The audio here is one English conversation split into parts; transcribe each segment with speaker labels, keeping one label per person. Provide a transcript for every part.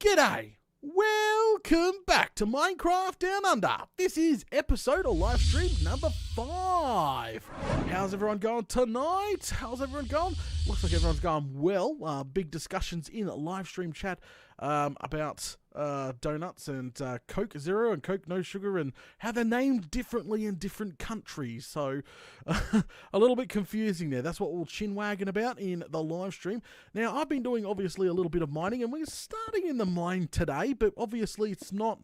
Speaker 1: G'day! Welcome back to Minecraft Down Under. This is episode or live stream number 5. How's everyone going tonight? How's everyone going? Looks like everyone's going well. Big discussions in live stream chat about donuts and Coke Zero and Coke No Sugar and how they're named differently in different countries. So a little bit confusing there. That's what we'll chinwagging about in the live stream. Now, I've been doing obviously a little bit of mining, and we're starting in the mine today, but obviously it's not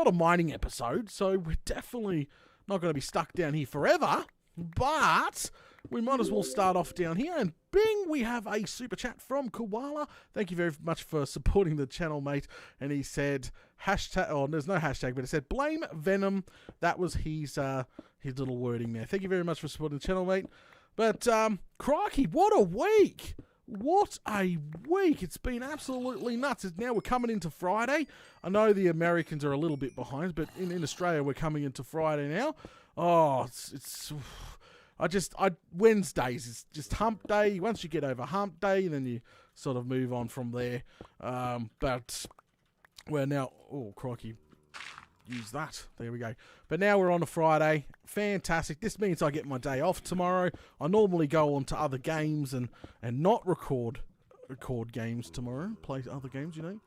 Speaker 1: a mining episode, so we're definitely not going to be stuck down here forever. But we might as well start off down here, and bing, we have a super chat from Koala. Thank you very much for supporting the channel, mate. And he said, hashtag, oh, there's no hashtag, but it said, blame Venom. That was his little wording there. Thank you very much for supporting the channel, mate. But, crikey, what a week. What a week. It's been absolutely nuts. Now we're coming into Friday. I know the Americans are a little bit behind, but in Australia we're coming into Friday now. Oh, Wednesdays is just hump day. Once you get over hump day, then you sort of move on from there. But we're now, oh, crikey, use that. There we go. But now we're on a Friday. Fantastic. This means I get my day off tomorrow. I normally go on to other games and not record games tomorrow. Play other games, you know.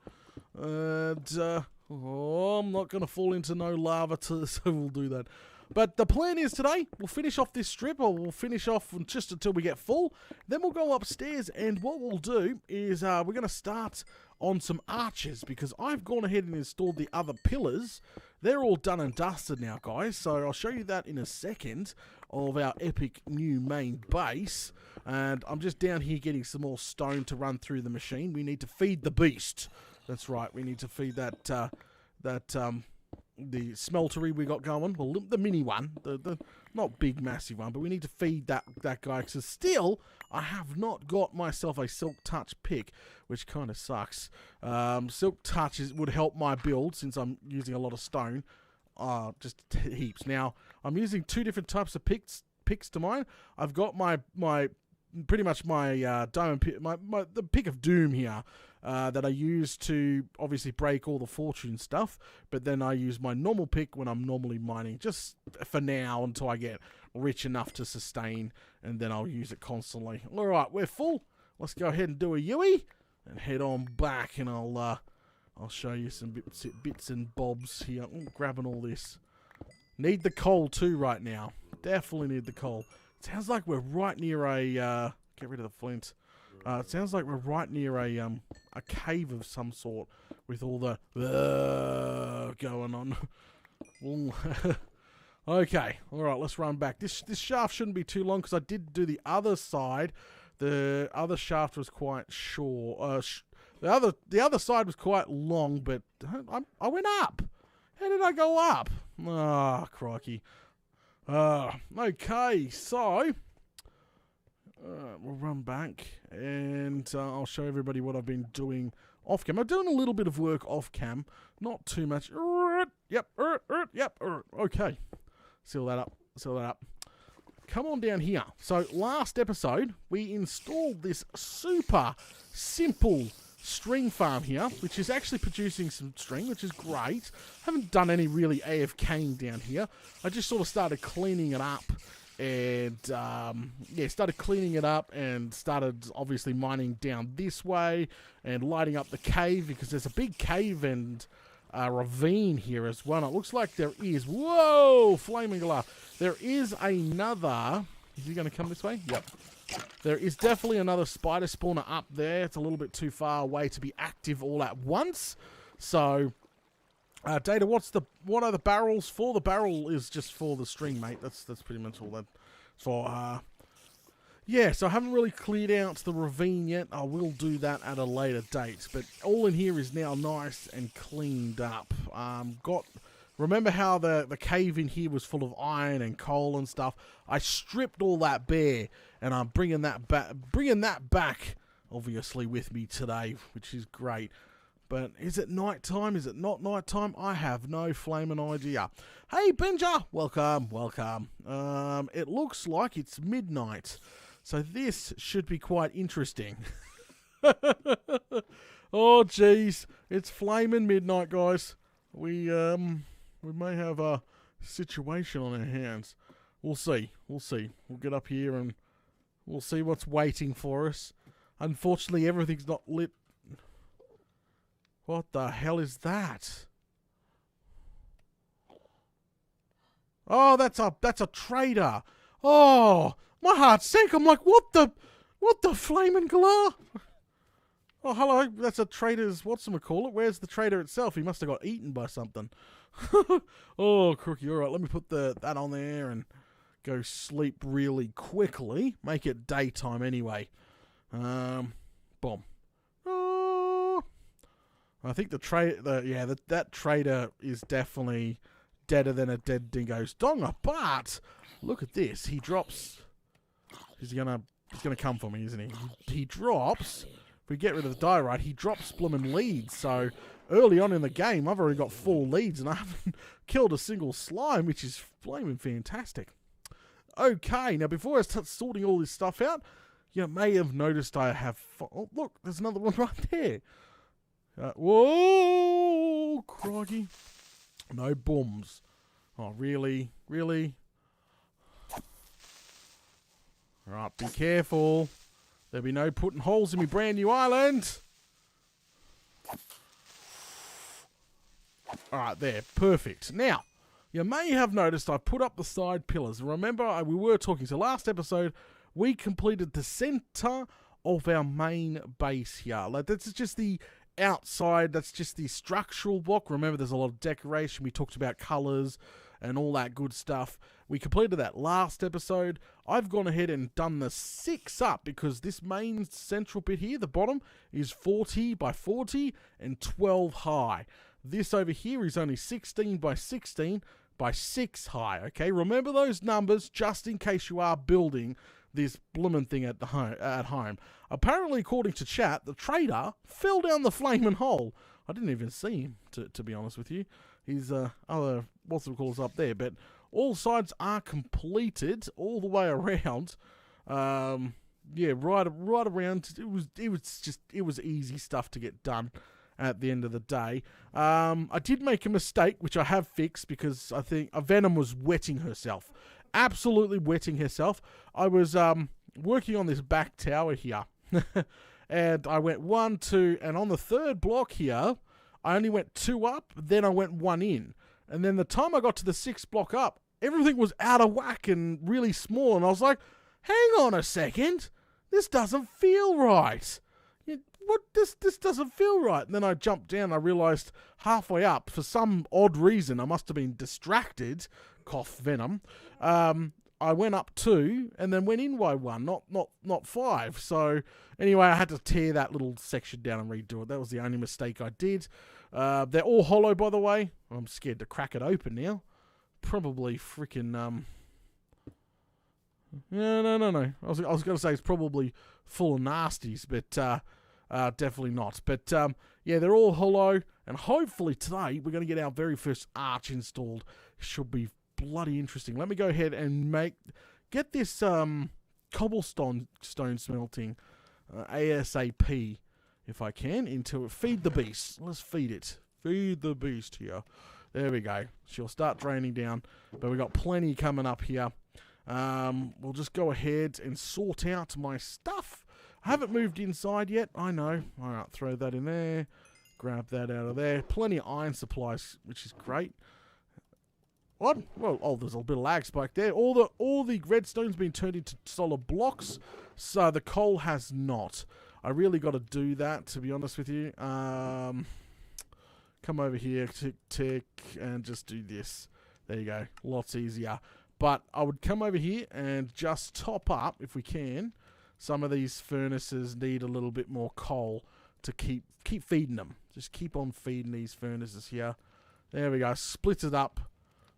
Speaker 1: And, I'm not going to fall into no lava, so we'll do that. But the plan is today, we'll finish off this strip, or we'll finish off just until we get full. Then we'll go upstairs, and what we'll do is we're going to start on some arches, because I've gone ahead and installed the other pillars. They're all done and dusted now, guys, so I'll show you that in a second of our epic new main base. And I'm just down here getting some more stone to run through the machine. We need to feed the beast. That's right, we need to feed the smeltery we got going. Well, the mini one, the not big massive one, but we need to feed that guy, because still I have not got myself a silk touch pick, which kind of sucks. Silk touch would help my build since I'm using a lot of stone, just heaps. Now I'm using 2 different types of picks to mine. I've got my pretty much my diamond pick, the pick of doom here, that I use to obviously break all the fortune stuff, but then I use my normal pick when I'm normally mining, just for now until I get rich enough to sustain, and then I'll use it constantly. Alright, we're full. Let's go ahead and do a Yui and head on back, and I'll show you some bits and bobs here. Ooh, grabbing all this. Need the coal too right now. Definitely need the coal. Sounds like we're right near a get rid of the flint. It sounds like we're right near a cave of some sort with all the going on. Okay, all right, let's run back. This shaft shouldn't be too long, because I did do the other side. The other shaft was quite short. The other side was quite long, but I went up. How did I go up? Ah, crikey. Okay, so we'll run back, and I'll show everybody what I've been doing off cam. I'm doing a little bit of work off cam, not too much. Yep. Okay, seal that up. Come on down here. So last episode we installed this super simple string farm here, which is actually producing some string, which is great. Haven't done any really AFKing down here. I just sort of started cleaning it up, and started obviously mining down this way and lighting up the cave, because there's a big cave and ravine here as well. And it looks like there is, whoa, flaming lava. There is another, is he going to come this way? Yep. There is definitely another spider spawner up there. It's a little bit too far away to be active all at once. So, Data, what are the barrels for? The barrel is just for the string, mate. That's pretty much all that for. Yeah, so I haven't really cleared out the ravine yet. I will do that at a later date. But all in here is now nice and cleaned up. Remember how the cave in here was full of iron and coal and stuff? I stripped all that bare, and I'm bringing that back, obviously, with me today, which is great. But is it night time? Is it not night time? I have no flaming idea. Hey, Benja! Welcome. It looks like it's midnight, so this should be quite interesting. Oh, jeez. It's flaming midnight, guys. We may have a situation on our hands. We'll see. We'll see. We'll get up here and we'll see what's waiting for us. Unfortunately, everything's not lit. What the hell is that? Oh, that's a traitor. Oh, my heart sank. I'm like, what the flaming galah? Oh, hello. That's a traitor's, whatchamacallit? Where's the traitor itself? He must have got eaten by something. Oh, crookie. All right, let me put that on there and go sleep really quickly. Make it daytime anyway. Boom. Oh. I think the that traitor is definitely deader than a dead dingo's donger. But look at this. He drops. He's gonna come for me, isn't he? He drops. If we get rid of the diorite, he drops bloomin' leads. So early on in the game, I've already got 4 leads and I haven't killed a single slime, which is flaming fantastic. Okay, now before I start sorting all this stuff out, you may have noticed I have... Oh, look, there's another one right there. Whoa, crikey. No booms. Oh, really? Really? Alright, be careful. There'll be no putting holes in my brand new island. Alright, there. Perfect. Now, you may have noticed I put up the side pillars. Remember, we were talking, so last episode, we completed the center of our main base here. Like, that's just the outside, that's just the structural block. Remember, there's a lot of decoration. We talked about colors and all that good stuff. We completed that last episode. I've gone ahead and done the 6 up because this main central bit here, the bottom, is 40 by 40 and 12 high. This over here is only 16 by 16 by 6 high, okay? Remember those numbers just in case you are building this bloomin' thing at home. Apparently, according to chat, the trader fell down the flaming hole. I didn't even see him, to be honest with you. His other, what's it called, up there. But all sides are completed all the way around. Yeah, right around. It was easy stuff to get done at the end of the day. I did make a mistake, which I have fixed because I think Venom was wetting herself. Absolutely wetting herself. I was working on this back tower here. And I went 1, 2, and on the 3rd block here, I only went 2 up, then I went 1 in. And then the time I got to the 6th block up, everything was out of whack and really small. And I was like, hang on a second. This doesn't feel right. This doesn't feel right. And then I jumped down. I realized halfway up, for some odd reason, I must have been distracted. Cough Venom. I went up 2 and then went in by 1, not 5. So anyway, I had to tear that little section down and redo it. That was the only mistake I did. They're all hollow, by the way. I'm scared to crack it open now. Probably freaking No. I was going to say it's probably full of nasties, but definitely not. But yeah, they're all hollow, and hopefully today we're going to get our very first arch installed. Should be bloody interesting. Let me go ahead and get this cobblestone smelting ASAP if I can into it. Feed the beast. Let's feed it. Feed the beast here. There we go. She'll start draining down, but we got plenty coming up here. We'll just go ahead and sort out my stuff. I haven't moved inside yet. I know. All right, throw that in there. Grab that out of there. Plenty of iron supplies, which is great. What? Well, oh, there's a bit of lag spike there. All the redstone's been turned into solid blocks, so the coal has not. I really got to do that, to be honest with you. Come over here, tick, and just do this. There you go. Lots easier. But I would come over here and just top up, if we can. Some of these furnaces need a little bit more coal to keep feeding them. Just keep on feeding these furnaces here. There we go. Split it up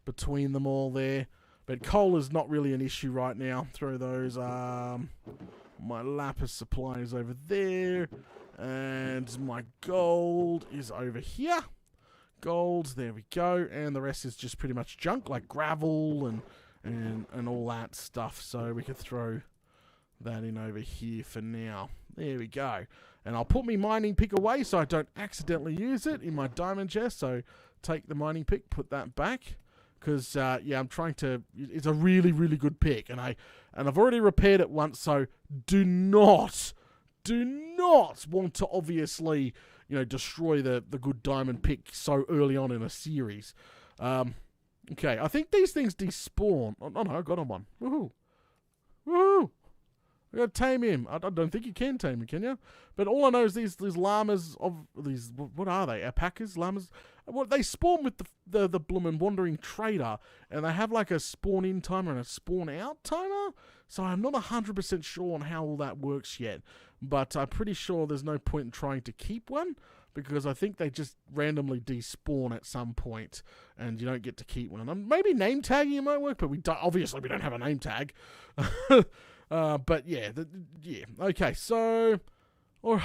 Speaker 1: between them all there. But coal is not really an issue right now. Throw those, my lapis supply is over there. And my gold is over here. Gold, there we go. And the rest is just pretty much junk, like gravel and all that stuff. So we could throw that in over here for now. There we go. And I'll put my mining pick away so I don't accidentally use it in my diamond chest. So take the mining pick, put that back. Because, yeah, I'm trying to... It's a really, really good pick. And I've already repaired it once, so do not want to obviously, destroy the good diamond pick so early on in a series. Okay, I think these things despawn. Oh, no, I got on one. Woohoo. Woohoo. I gotta tame him. I don't think you can tame him, can you? But all I know is these llamas what are they? Alpacas? Llamas? What they spawn with the bloomin' wandering trader, and they have like a spawn in timer and a spawn out timer. So I'm not 100% sure on how all that works yet. But I'm pretty sure there's no point in trying to keep one, because I think they just randomly despawn at some point, and you don't get to keep one. And maybe name tagging it might work, but obviously we don't have a name tag. But yeah, okay, so, or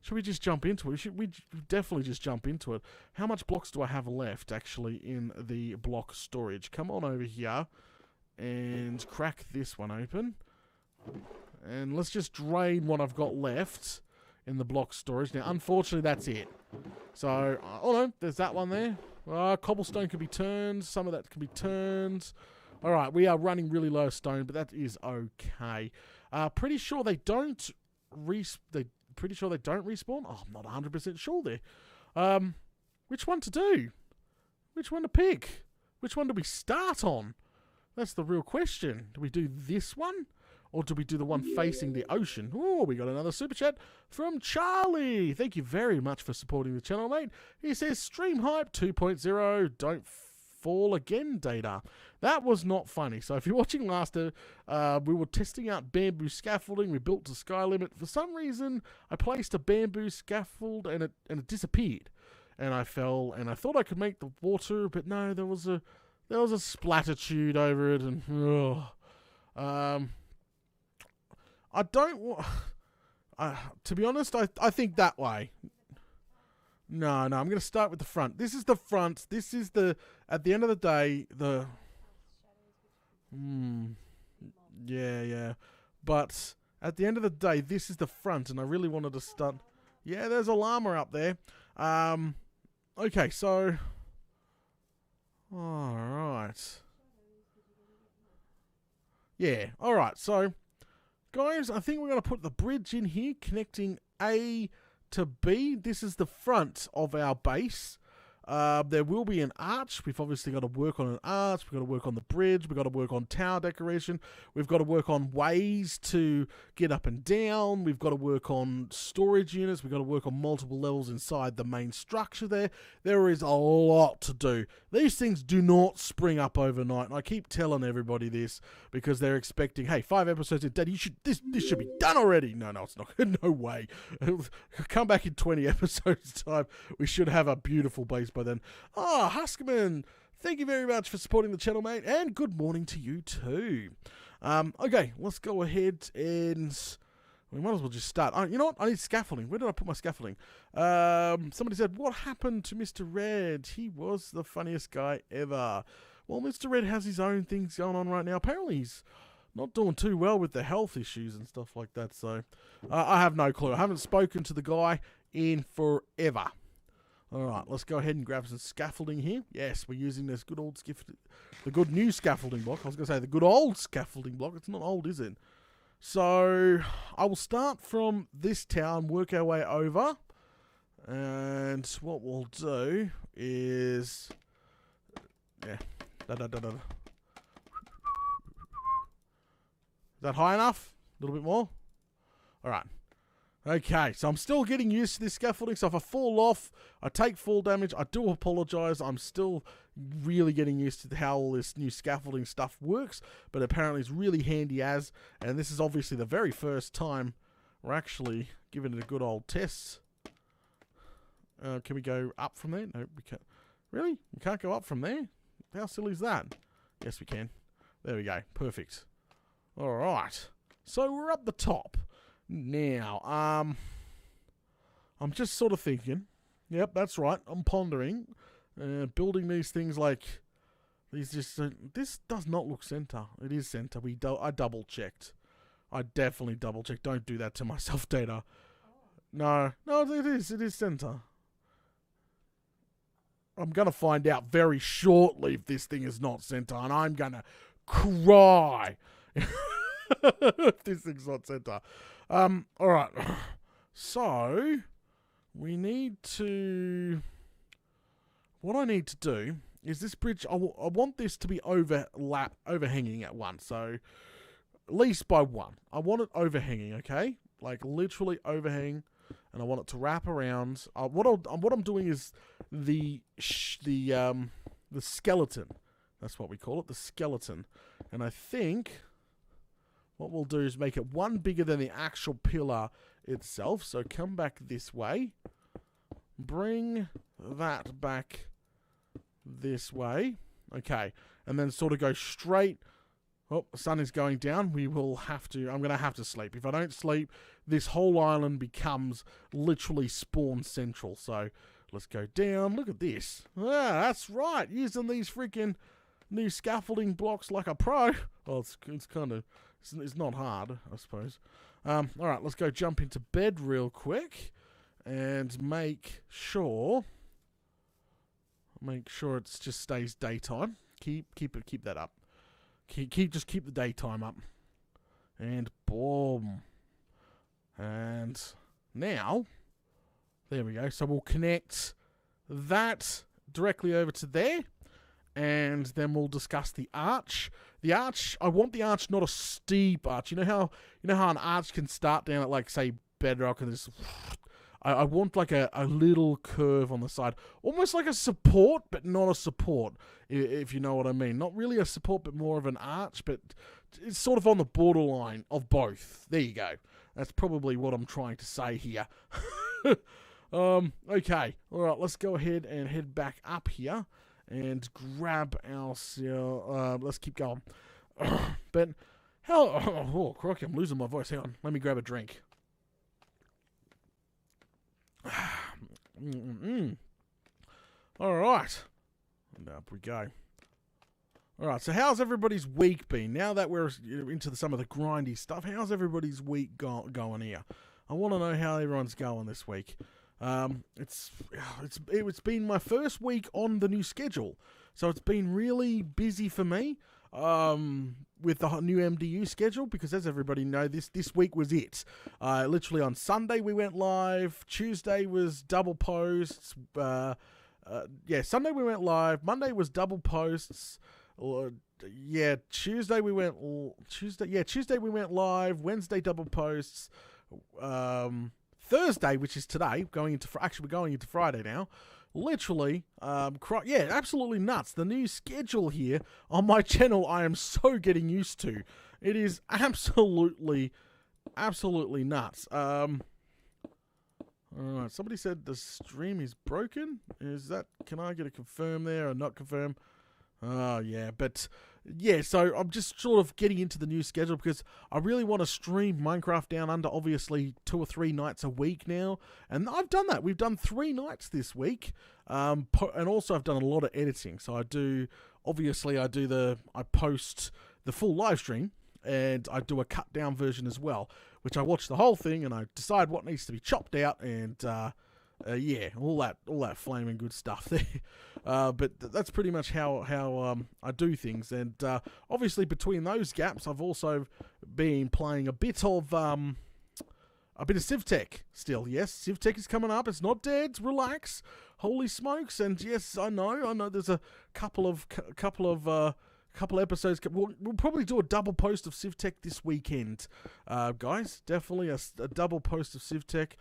Speaker 1: should we just jump into it? We definitely just jump into it. How much blocks do I have left, actually, in the block storage? Come on over here and crack this one open. And let's just drain what I've got left in the block storage. Now, unfortunately, that's it. So, oh no, there's that one there. Cobblestone can be turned. Some of that can be turned. All right, we are running really low stone, but that is okay. Pretty sure they don't respawn. Oh, I'm not 100% sure there. Which one to do? Which one to pick? Which one do we start on? That's the real question. Do we do this one? Or do we do the one facing the ocean? Oh, we got another super chat from Charlie. Thank you very much for supporting the channel, mate. He says, Stream Hype 2.0, don't fall again, Data. That was not funny. So if you're watching last, we were testing out bamboo scaffolding. We built to sky limit. For some reason, I placed a bamboo scaffold and it disappeared. And I fell, and I thought I could make the water, but no, there was a splatitude over it, and I don't want... to be honest, I think that way. No, I'm going to start with the front. This is the front. This is at the end of the day, yeah. But at the end of the day, this is the front, and I really wanted to start... Yeah, there's a llama up there. Okay, so... Alright. Yeah, alright, so... Guys, I think we're going to put the bridge in here, connecting A to B. This is the front of our base. There will be an arch. We've obviously got to work on an arch. We've got to work on the bridge. We've got to work on tower decoration. We've got to work on ways to get up and down. We've got to work on storage units. We've got to work on multiple levels inside the main structure there. There is a lot to do. These things do not spring up overnight. And I keep telling everybody this because they're expecting, hey, 5 episodes in, Daddy, this should be done already. No, it's not. No way. Come back in 20 episodes time. We should have a beautiful base by then. Huskerman, thank you very much for supporting the channel, mate, and good morning to you too. Okay, let's go ahead and we might as well just start. You know what? I need scaffolding. Where did I put my scaffolding? Somebody said, what happened to Mr. Red? He was the funniest guy ever. Well, Mr. Red has his own things going on right now. Apparently he's not doing too well with the health issues and stuff like that, so I have no clue. I haven't spoken to the guy in forever. Alright, let's go ahead and grab some scaffolding here. Yes, we're using this good old the good new scaffolding block. I was going to say the good old scaffolding block. It's not old, is it? So, I will start from this town, work our way over. And what we'll do is... Yeah. Is that high enough? A little bit more? Alright. Okay, so I'm still getting used to this scaffolding, so if I fall off, I take fall damage. I do apologise. I'm still really getting used to how all this new scaffolding stuff works, but apparently it's really handy and this is obviously the very first time we're actually giving it a good old test. Can we go up from there? No, we can't. Really? We can't go up from there? How silly is that? Yes, we can. There we go. Perfect. Alright. So we're up the top. Now, I'm just sort of thinking, yep, that's right, I'm pondering, building these things like, these just, this does not look center. It is center. I double checked. I definitely double checked. Don't do that to myself, Data. No, it is center. I'm going to find out very shortly if this thing is not center, and I'm going to cry if this thing's not center. All right. So, we need to... What I need to do is this bridge... I want this to be overhanging at once, so at least by one. I want it overhanging, okay? Like, literally overhang, and I want it to wrap around. What I'm doing is the skeleton. That's what we call it, the skeleton. And I think what we'll do is make it one bigger than the actual pillar itself. So come back this way. Bring that back this way. Okay. And then sort of go straight. Oh, the sun is going down. I'm going to have to sleep. If I don't sleep, this whole island becomes literally spawn central. So let's go down. Look at this. Ah, that's right. Using these freaking new scaffolding blocks like a pro. Well, it's kind of... It's not hard, I suppose. All right, let's go jump into bed real quick and make sure it just stays daytime. Keep that up. Just keep the daytime up. And boom. And now, there we go. So we'll connect that directly over to there. And then we'll discuss the arch. The arch, I want the arch not a steep arch. You know how an arch can start down at, like, say, bedrock and just... I want like a little curve on the side. Almost like a support, but not a support, if you know what I mean. Not really a support, but more of an arch, but it's sort of on the borderline of both. There you go. That's probably what I'm trying to say here. Okay. All right, let's go ahead and head back up here. And grab our... let's keep going. But how... Oh, crikey, I'm losing my voice. Hang on. Let me grab a drink. All right. And up we go. All right, so how's everybody's week been? Now that we're into some of the grindy stuff, how's everybody's week going here? I want to know how everyone's going this week. It's been my first week on the new schedule, so it's been really busy for me with the new MDU schedule, because as everybody know, this week was it. Literally on Sunday we went live, Tuesday was double posts, Sunday we went live, Monday was double posts, Tuesday we went live, Wednesday double posts, Thursday, which is today, we're going into Friday now. Literally, absolutely nuts. The new schedule here on my channel, I am so getting used to. It is absolutely nuts. Alright, somebody said the stream is broken. Can I get a confirm there or not confirm? Oh, yeah, but yeah, so I'm just sort of getting into the new schedule because I really want to stream Minecraft Down Under, obviously 2 or 3 nights a week now, and I've done that. We've done 3 nights this week, and also I've done a lot of editing. So I post the full live stream, and I do a cut down version as well, which I watch the whole thing and I decide what needs to be chopped out and all that flaming good stuff there. But that's pretty much how I do things. And obviously between those gaps, I've also been playing a bit of CivTech still. Yes, CivTech is coming up. It's not dead. Relax. Holy smokes! And yes, I know. There's a couple of episodes. We'll probably do a double post of CivTech this weekend, guys. Definitely a double post of CivTech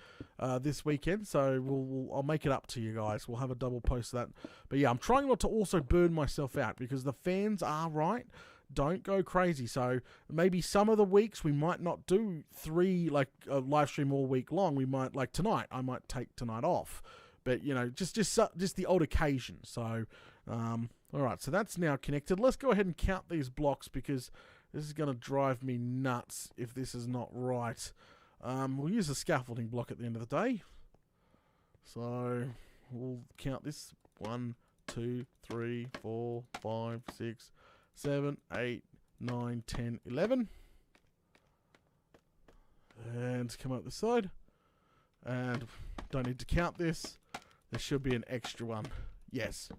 Speaker 1: this weekend. So I'll make it up to you guys. We'll have a double post of that. But yeah, I'm trying not to also burn myself out because the fans are right. Don't go crazy. So maybe some of the weeks we might not do 3 live stream all week long. We might, like tonight, I might take tonight off. But just the odd occasion. So alright, so that's now connected. Let's go ahead and count these blocks because this is going to drive me nuts if this is not right. We'll use a scaffolding block at the end of the day. So we'll count this. 1, 2, 3, 4, 5, 6, 7, 8, 9, 10, 11. And come up this side. And don't need to count this. There should be an extra one. Yes.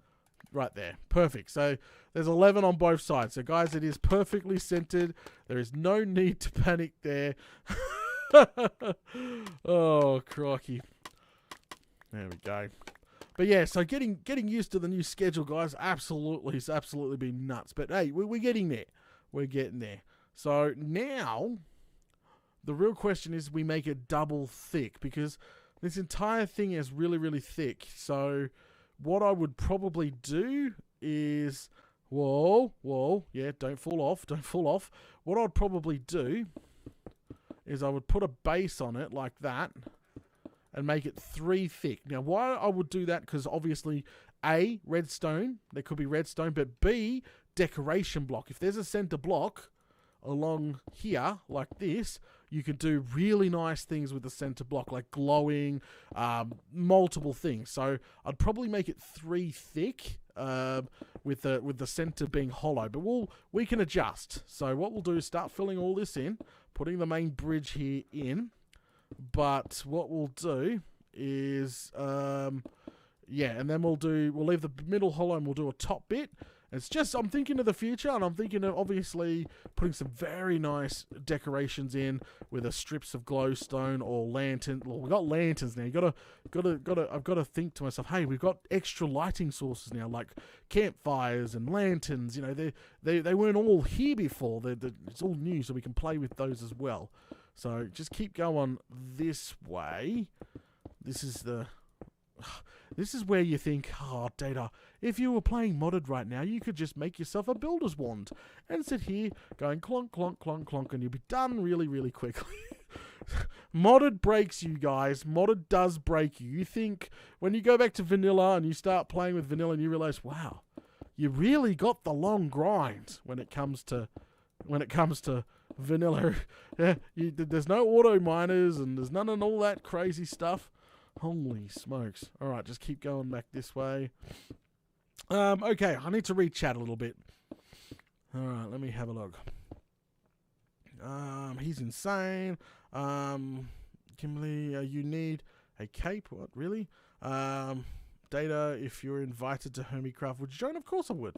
Speaker 1: Right there. Perfect. So there's 11 on both sides. So guys, it is perfectly centered. There is no need to panic there. Oh, crikey. There we go. But yeah, so getting used to the new schedule, guys, it's absolutely been nuts. But hey, we're getting there. We're getting there. So now, the real question is we make it double thick because this entire thing is really, really thick. So what I would probably do is, yeah, don't fall off. What I'd probably do is I would put a base on it like that and make it 3 thick. Now, why I would do that, because obviously, A, redstone, there could be redstone, but B, decoration block. If there's a center block along here, like this, you could do really nice things with the center block, like glowing, multiple things. So I'd probably make it 3 thick, with the center being hollow, but we can adjust. So what we'll do is start filling all this in, putting the main bridge here in. But what we'll do is, yeah, and then we'll leave the middle hollow and we'll do a top bit. It's just, I'm thinking of the future, and I'm thinking of obviously putting some very nice decorations in with the strips of glowstone or lantern. Well, we've got lanterns now. I've got to think to myself, hey, we've got extra lighting sources now, like campfires and lanterns. You know, they weren't all here before. It's all new, so we can play with those as well. So just keep going this way. This is where you think, oh, Data, if you were playing modded right now, you could just make yourself a builder's wand and sit here going clonk, clonk, clonk, clonk, and you'll be done really, really quickly. Modded breaks you, guys. Modded does break you. You think when you go back to vanilla and you start playing with vanilla and you realize, wow, you really got the long grind when it comes to vanilla. Yeah, there's no auto miners and there's none of all that crazy stuff. Holy smokes. Alright, just keep going back this way. Okay, I need to read chat a little bit. Alright, let me have a look. He's insane. Kimberly, you need a cape? What, really? Data, if you're invited to Hermitcraft, would you join? Of course I would.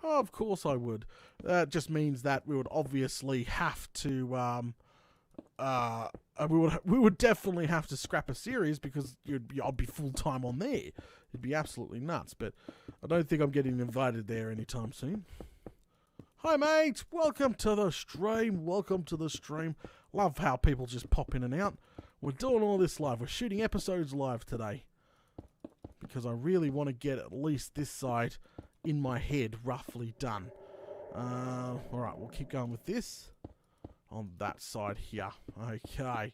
Speaker 1: Oh, of course I would. That just means that we would obviously have to, we would definitely have to scrap a series because I'd be full time on there. It'd be absolutely nuts. But I don't think I'm getting invited there anytime soon. Hi, mate. Welcome to the stream. Welcome to the stream. Love how people just pop in and out. We're doing all this live. We're shooting episodes live today because I really want to get at least this side in my head roughly done. Alright, we'll keep going with this on that side here. Okay.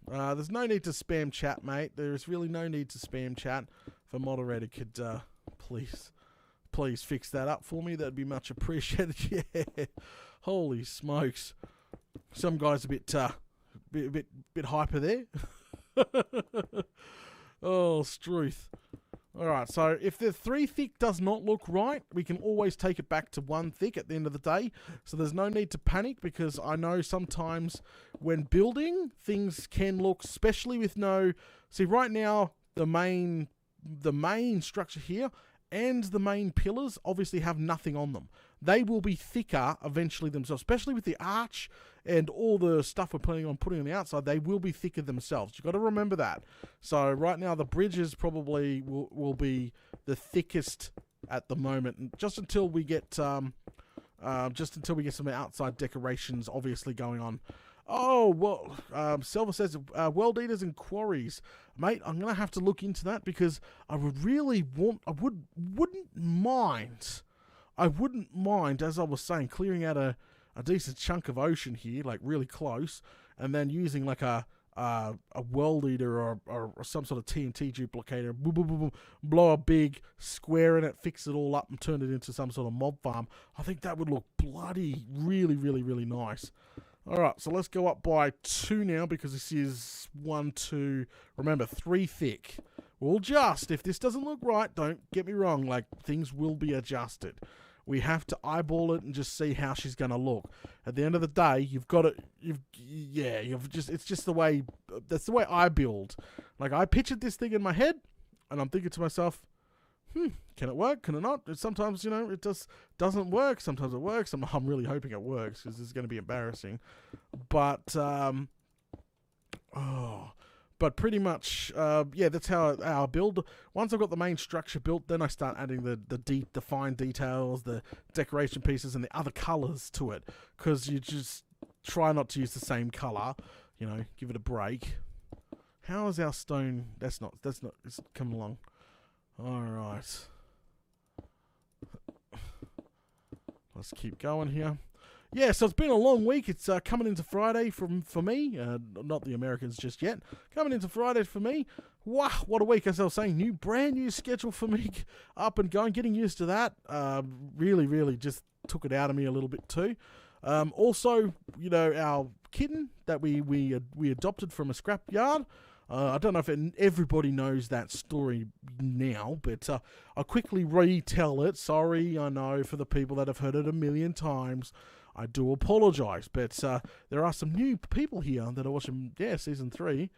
Speaker 1: There's no need to spam chat, mate. There's really no need to spam chat. If a moderator could please fix that up for me, that'd be much appreciated. Yeah. Holy smokes. Some guys a bit hyper there. Oh, struth. Alright, so if the 3 thick does not look right, we can always take it back to 1 thick at the end of the day. So there's no need to panic, because I know sometimes when building, things can look, especially with no... See, right now, the main structure here and the main pillars obviously have nothing on them. They will be thicker eventually themselves, especially with the arch and all the stuff we're planning on putting on the outside. They will be thicker themselves. You've got to remember that. So right now the bridges probably will be the thickest at the moment, just until we get some outside decorations obviously going on. Oh, well, Silver says, world eaters and quarries. Mate, I'm going to have to look into that, because I wouldn't mind, as I was saying, clearing out a decent chunk of ocean here, like really close, and then using like a world eater or some sort of TNT duplicator, boom, boom, boom, boom, blow a big square in it, fix it all up and turn it into some sort of mob farm. I think that would look bloody really, really, really nice. Alright, so let's go up by 2 now, because this is 1, 2, remember, 3 thick. We'll adjust. If this doesn't look right, don't get me wrong, like, things will be adjusted. We have to eyeball it and just see how she's going to look. At the end of the day, you've got to, it's just the way, that's the way I build. Like, I pictured this thing in my head, and I'm thinking to myself, can it work? Can it not? Sometimes, it just doesn't work. Sometimes it works. I'm really hoping it works, because it's going to be embarrassing. But, but pretty much, that's how I build. Once I've got the main structure built, then I start adding the fine details, the decoration pieces, and the other colors to it. Because you just try not to use the same color. Give it a break. How is our stone? That's not. It's coming along. All right. Let's keep going here. Yeah, so it's been a long week. It's coming into Friday for me. Not the Americans just yet. Coming into Friday for me. Wow, what a week. As I was saying, brand new schedule for me. Up and going, getting used to that. Really, really just took it out of me a little bit too. Also, our kitten that we adopted from a scrap yard. I don't know if everybody knows that story now, but I'll quickly retell it. Sorry, I know, for the people that have heard it a million times. I do apologise, but there are some new people here that are watching, Season 3.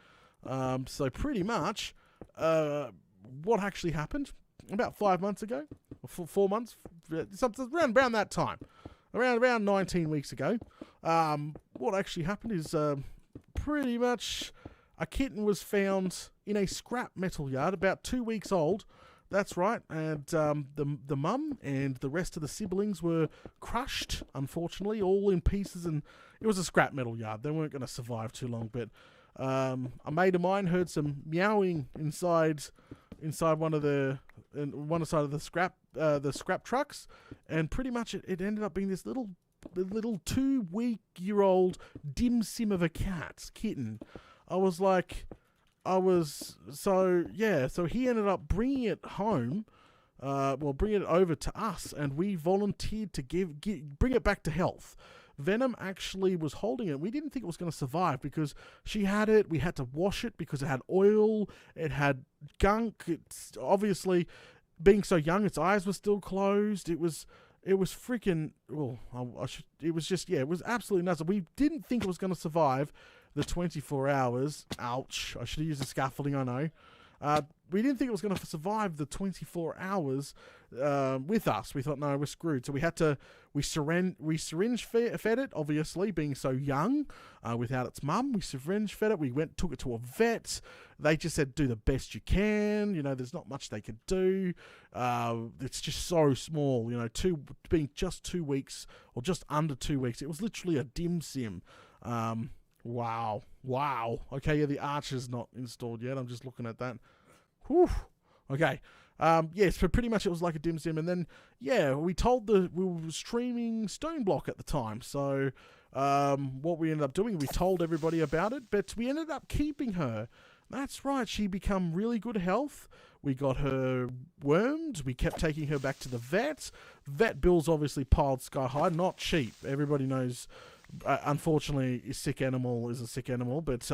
Speaker 1: So pretty much, what actually happened about 5 months ago, or 4 months, something around that time, around 19 weeks ago, what actually happened is pretty much a kitten was found in a scrap metal yard, about 2 weeks old. That's right, and the mum and the rest of the siblings were crushed, unfortunately, all in pieces, and it was a scrap metal yard. They weren't going to survive too long, but a mate of mine heard some meowing inside one of the side of the scrap trucks, and pretty much it ended up being this little 2-week-old dim sim of a kitten. So he ended up bringing it home, bringing it over to us, and we volunteered to bring it back to health. Venom actually was holding it. We didn't think it was going to survive because she had it. We had to wash it because it had oil, it had gunk. It's obviously, being so young, its eyes were still closed. It was freaking, it was absolutely nuts. We didn't think it was going to survive the 24 hours. Ouch. I should have used the scaffolding, I know. We didn't think it was going to survive the 24 hours with us. We thought, no, we're screwed. So we syringe fed it, obviously, being so young, without its mum. We syringe fed it. We took it to a vet. They just said, do the best you can. There's not much they could do. It's just so small, being just 2 weeks or just under 2 weeks. It was literally a dim sim. Wow. Okay, yeah, the arch is not installed yet. I'm just looking at that. Whew. Okay. So pretty much it was like a dim sim. And then, we were streaming Stone Block at the time. So, what we ended up doing, we told everybody about it, but we ended up keeping her. That's right. She become really good health. We got her wormed. We kept taking her back to the vet. Vet bills obviously piled sky high. Not cheap. Everybody knows. Unfortunately, a sick animal is a sick animal, but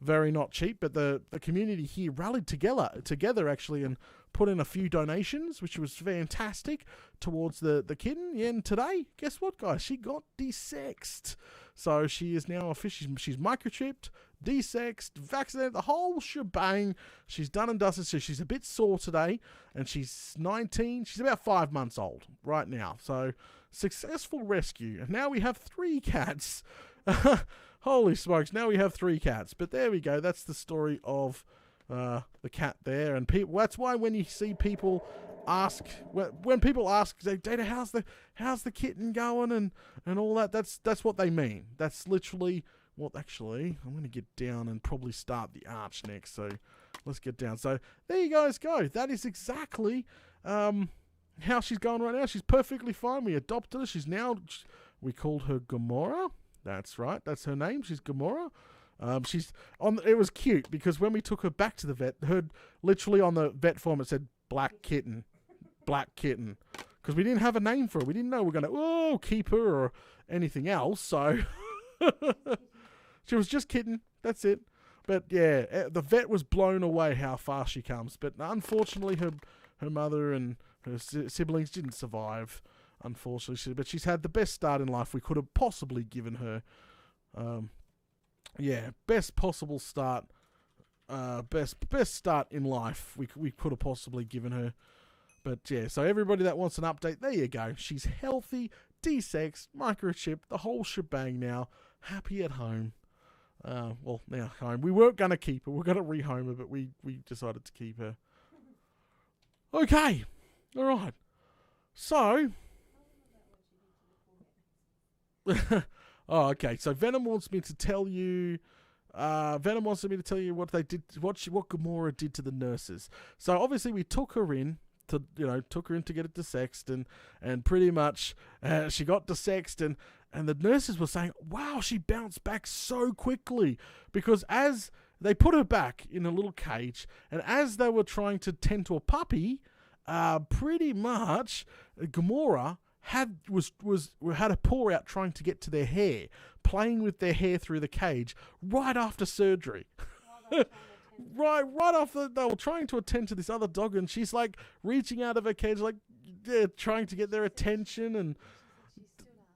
Speaker 1: very not cheap. But the community here rallied together actually, and put in a few donations, which was fantastic, towards the kitten. And today, guess what, guys? She got desexed. So she is now official. She's microchipped, desexed, vaccinated, the whole shebang. She's done and dusted. So she's a bit sore today, and she's 19. She's about 5 months old right now. So successful rescue. And now we have 3 cats. Holy smokes, now we have 3 cats. But there we go. That's the story of the cat there. And people, that's why when you see people ask, when people ask, Data, how's the kitten going and all that, that's what they mean. That's literally what, actually, I'm going to get down and probably start the arch next. So let's get down. So there you guys go. That is exactly how she's going right now. She's perfectly fine. We adopted her. We called her Gamora. That's right. That's her name. She's Gamora. It was cute because when we took her back to the vet, literally on the vet form it said black kitten. Because we didn't have a name for her. We didn't know we were going to keep her or anything else. So she was just kitten. That's it. But yeah, the vet was blown away how fast she comes. But unfortunately, her mother and her siblings didn't survive. unfortunately. But she's had the best start in life we could have possibly given her. Best possible start. Best start in life we could have possibly given her. But yeah, so everybody that wants an update, there you go. She's healthy, desexed, microchipped, the whole shebang now. Happy at home. Now home. We weren't going to keep her. We were going to rehome her, but we decided to keep her. Okay. All right. So. Okay. So Venom wants me to tell you. What they did, what Gamora did to the nurses. So obviously we took her in to get it desexed, and pretty much she got desexed, and the nurses were saying, wow, she bounced back so quickly, because as they put her back in a little cage, and as they were trying to tend to a puppy, pretty much Gamora had a paw out trying to get to their hair, playing with their hair through the cage right after surgery. right after they were trying to attend to this other dog, and she's like reaching out of her cage, like trying to get their attention, and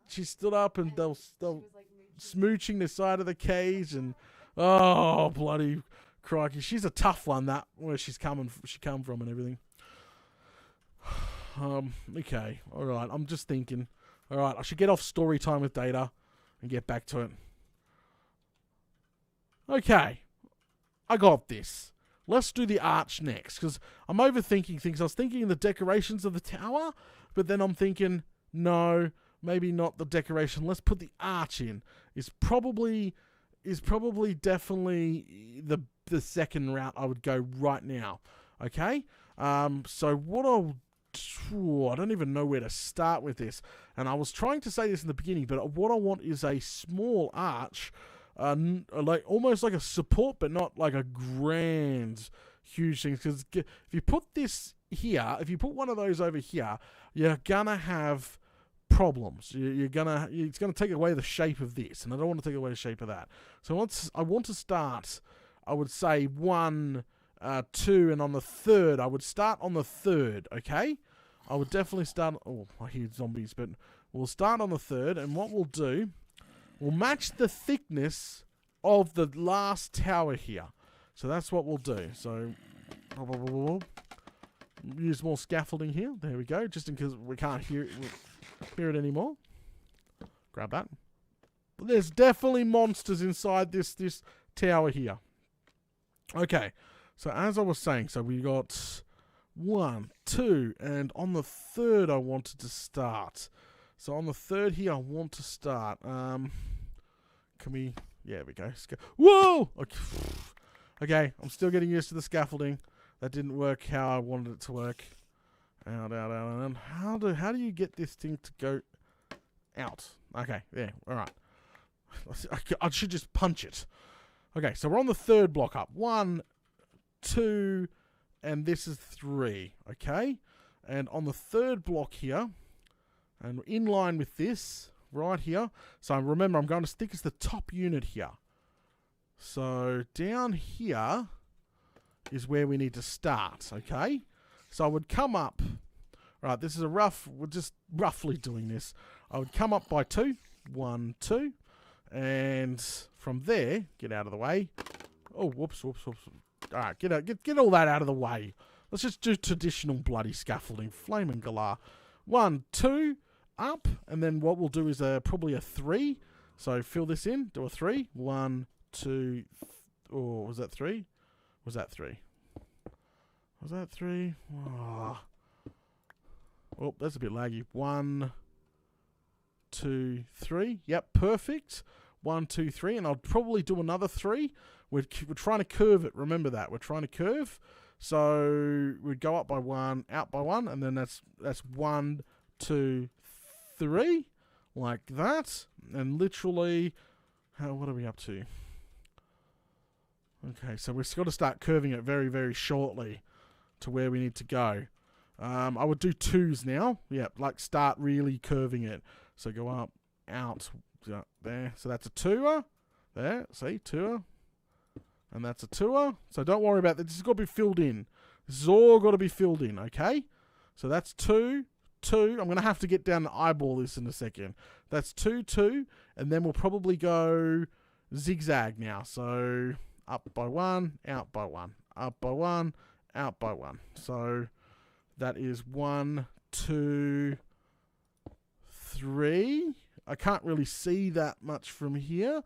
Speaker 1: she stood up, and they were smooching the side of the cage, and oh bloody crikey, she's a tough one, that where she come from and everything. Okay, all right. I'm just thinking. All right, I should get off story time with Data and get back to it. Okay, I got this. Let's do the arch next, because I'm overthinking things. I was thinking the decorations of the tower, but then I'm thinking, no, maybe not the decoration. Let's put the arch in. Is probably definitely the second route I would go right now. Okay, so what I don't even know where to start with this, and I was trying to say this in the beginning, but what I want is a small arch, like almost like a support, but not like a grand, huge thing. Because if you put this here, if you put one of those over here, you're gonna have problems. It's gonna take away the shape of this, and I don't want to take away the shape of that. So I want to start. I would say 1, 2, and on the third, I would start on the third. Okay. I would definitely start. Oh, I hear zombies, but we'll start on the third, and what we'll do, we'll match the thickness of the last tower here. So that's what we'll do. So use more scaffolding here. There we go. Just in case we can't hear it anymore. Grab that. But there's definitely monsters inside this tower here. Okay. So as I was saying, so we got 1, 2, and on the third I wanted to start. So on the third here I want to start. Can we? Yeah, we go. Whoa! Okay, I'm still getting used to the scaffolding. That didn't work how I wanted it to work. Out. How do you get this thing to go out? Okay, there. All right. I should just punch it. Okay, so we're on the third block up. 1, 2, and this is 3, okay? And on the third block here, and in line with this, right here, so remember I'm going to stick as the top unit here. So down here is where we need to start, okay? So I would come up, right, this is we're just roughly doing this. I would come up by 2, 1, 2, and from there, get out of the way. Oh, whoops. Alright, get all that out of the way. Let's just do traditional bloody scaffolding. Flame and galah. 1, 2, up. And then what we'll do is probably a 3. So fill this in. Do a 3. 1, 2, oh, was that 3? Was that 3? Was that 3? Oh, that's a bit laggy. 1, 2, 3. Yep, perfect. 1, 2, 3. And I'll probably do another 3. We're trying to curve it. Remember that. We're trying to curve. So we'd go up by 1, out by 1, and then that's 1, 2, 3. Like that. And literally, what are we up to? Okay, so we've got to start curving it very, very shortly to where we need to go. I would do 2s now. Yeah, like start really curving it. So go up, out, there. So that's a 2er. There, see, 2er. And that's a 2er. So don't worry about that. This has got to be filled in. This has all got to be filled in, okay? So that's 2, 2. I'm going to have to get down and eyeball this in a second. That's 2, 2. And then we'll probably go zigzag now. So up by 1, out by 1. Up by 1, out by 1. So that is 1, 2, 3. I can't really see that much from here,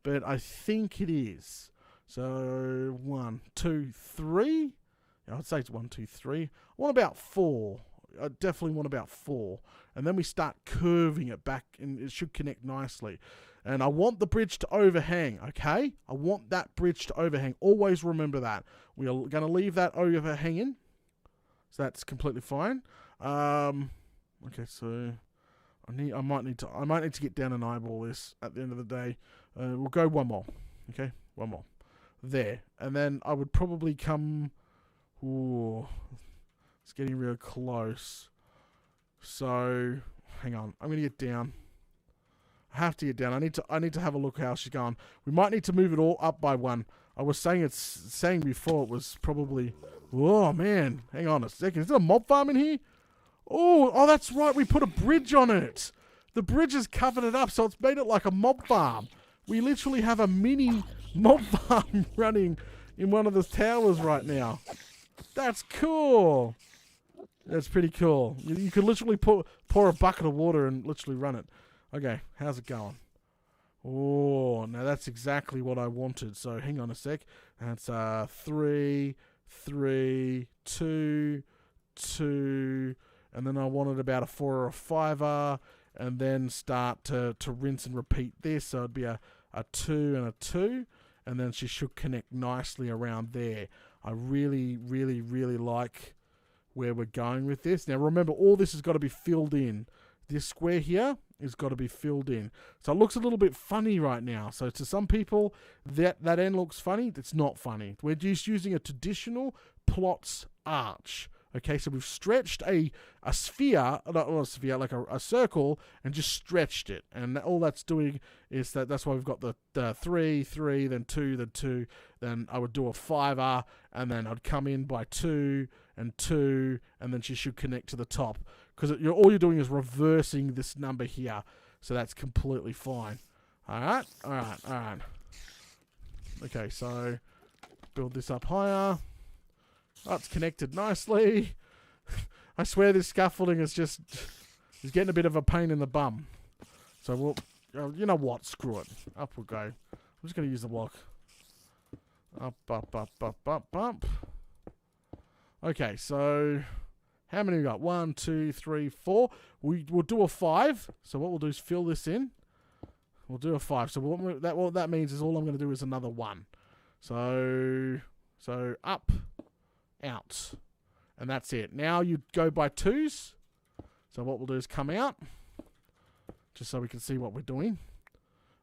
Speaker 1: but I think it is. So 1, 2, 3. I'd say it's 1, 2, 3. I want about 4. I definitely want about 4. And then we start curving it back, and it should connect nicely. And I want the bridge to overhang, okay? I want that bridge to overhang. Always remember that. We are going to leave that overhanging. So that's completely fine. Okay, so I might need to get down and eyeball this at the end of the day. We'll go one more. Okay, one more. There. And then I would probably come... Ooh, it's getting real close. So, hang on. I'm going to get down. I have to get down. I need to have a look how she's going. We might need to move it all up by 1. I was saying before it was probably... Oh, man. Hang on a second. Is there a mob farm in here? Oh, that's right. We put a bridge on it. The bridge has covered it up, so it's made it like a mob farm. We literally have a mini mob farm running in one of the towers right now. That's cool. That's pretty cool. You could literally pour a bucket of water and literally run it. Okay, how's it going? Oh, now that's exactly what I wanted. So hang on a sec. That's 3, 3, 2, 2, and then I wanted about a 4 or a 5, and then start to rinse and repeat this. So it'd be a 2 and a 2, and then she should connect nicely around there. I really, really, really like where we're going with this. Now remember, all this has got to be filled in. This square here has got to be filled in. So it looks a little bit funny right now. So to some people, that end looks funny. It's not funny. We're just using a traditional plots arch. Okay, so we've stretched a sphere, not a sphere, like a circle, and just stretched it. And all that's doing is that's why we've got the 3, 3, then 2, then 2. Then I would do a 5, and then I'd come in by 2 and 2, and then she should connect to the top. Because all you're doing is reversing this number here. So that's completely fine. Alright. Okay, so build this up higher. Oh, it's connected nicely. I swear this scaffolding is getting a bit of a pain in the bum. So we'll, you know what? Screw it. Up we'll go. I'm just going to use the block. Up, up, up, up, up, up. Okay, so how many we got? 1, 2, 3, 4. We'll do a 5. So what we'll do is fill this in. We'll do a 5. So what that means is all I'm going to do is another 1. So up, out, and that's it. Now you go by 2s. So what we'll do is come out, just so we can see what we're doing.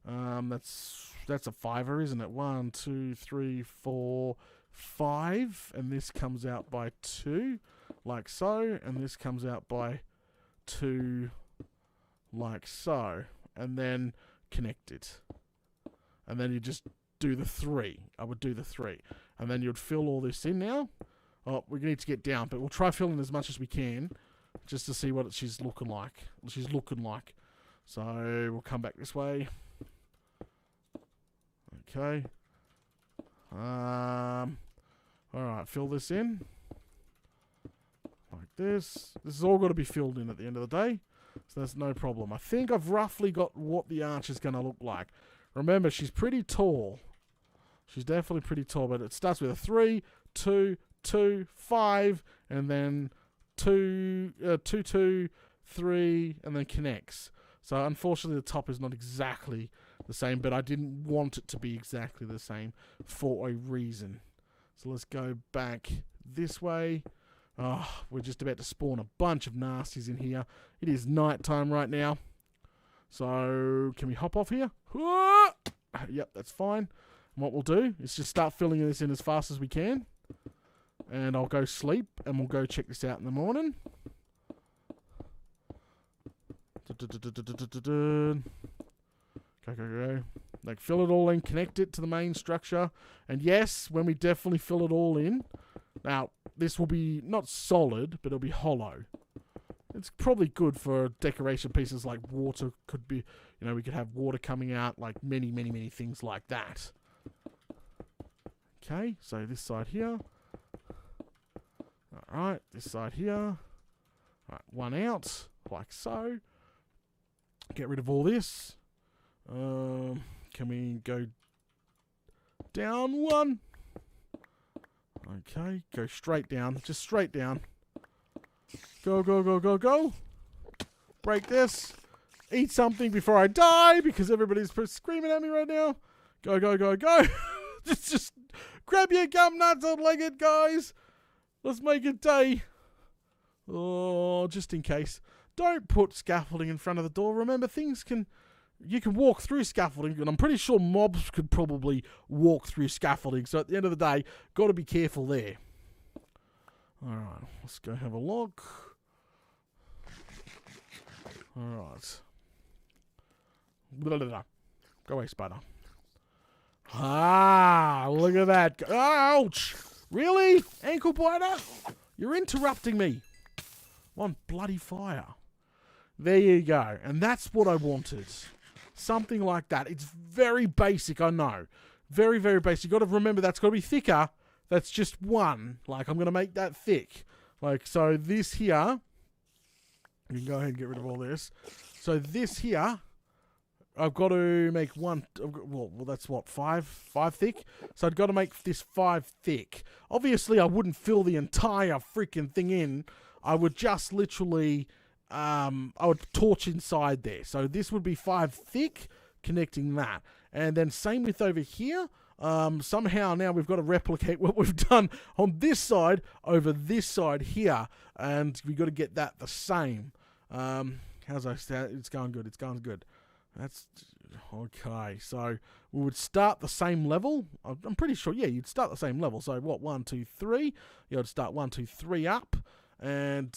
Speaker 1: That's a 5er, isn't it? 1, 2, 3, 4, 5, and this comes out by 2, like so, and this comes out by 2, like so, and then connect it, and then you just do the 3. I would do the 3, and then you'd fill all this in now. Oh, we need to get down, but we'll try filling as much as we can, just to see what she's looking like. So we'll come back this way. Okay. Alright, fill this in. Like this. This is all got to be filled in at the end of the day, so that's no problem. I think I've roughly got what the arch is going to look like. Remember, she's pretty tall. She's definitely pretty tall, but it starts with a 3, 2, 2, 5, and then 2, 2, 2, 3, and then connects. So unfortunately the top is not exactly the same, but I didn't want it to be exactly the same for a reason. So let's go back this way. Oh, we're just about to spawn a bunch of nasties in here. It is night time right now. So can we hop off here? Yep, that's fine. And what we'll do is just start filling this in as fast as we can. And I'll go sleep, and we'll go check this out in the morning. Go. Like, fill it all in, connect it to the main structure. And yes, when we definitely fill it all in, now, this will be not solid, but it'll be hollow. It's probably good for decoration pieces like water. Could be, we could have water coming out, like many, many, many things like that. Okay, so this side here. Alright, this side here. Alright, one out, like so. Get rid of all this. Can we go down one? Okay, go straight down. Just straight down. Go, go, go, go, go. Break this. Eat something before I die because everybody's screaming at me right now. Go, go, go, go. just grab your gum nuts and leg it, guys. Let's make it day. Oh, just in case. Don't put scaffolding in front of the door. Remember, you can walk through scaffolding, and I'm pretty sure mobs could probably walk through scaffolding. So at the end of the day, got to be careful there. Alright, let's go have a look. Alright. Go away, spider. Ah, look at that. Ouch! Really? Ankle biter? You're interrupting me. On bloody fire. There you go. And that's what I wanted. Something like that. It's very basic, I know. Very, very basic. You've got to remember that's got to be thicker. That's just one. Like, I'm going to make that thick. Like, so this here. You can go ahead and get rid of all this. So this here, I've got to make one. Well, that's what, five thick. So I've got to make this 5 thick. Obviously, I wouldn't fill the entire freaking thing in. I would just literally, I would torch inside there. So this would be 5 thick, connecting that, and then same with over here. Somehow now we've got to replicate what we've done on this side over this side here, and we've got to get that the same. How's I start? It's going good. It's going good. That's okay. So we would start the same level. I'm pretty sure. Yeah, you'd start the same level. So what? 1, 2, 3. You would start 1, 2, 3 up, and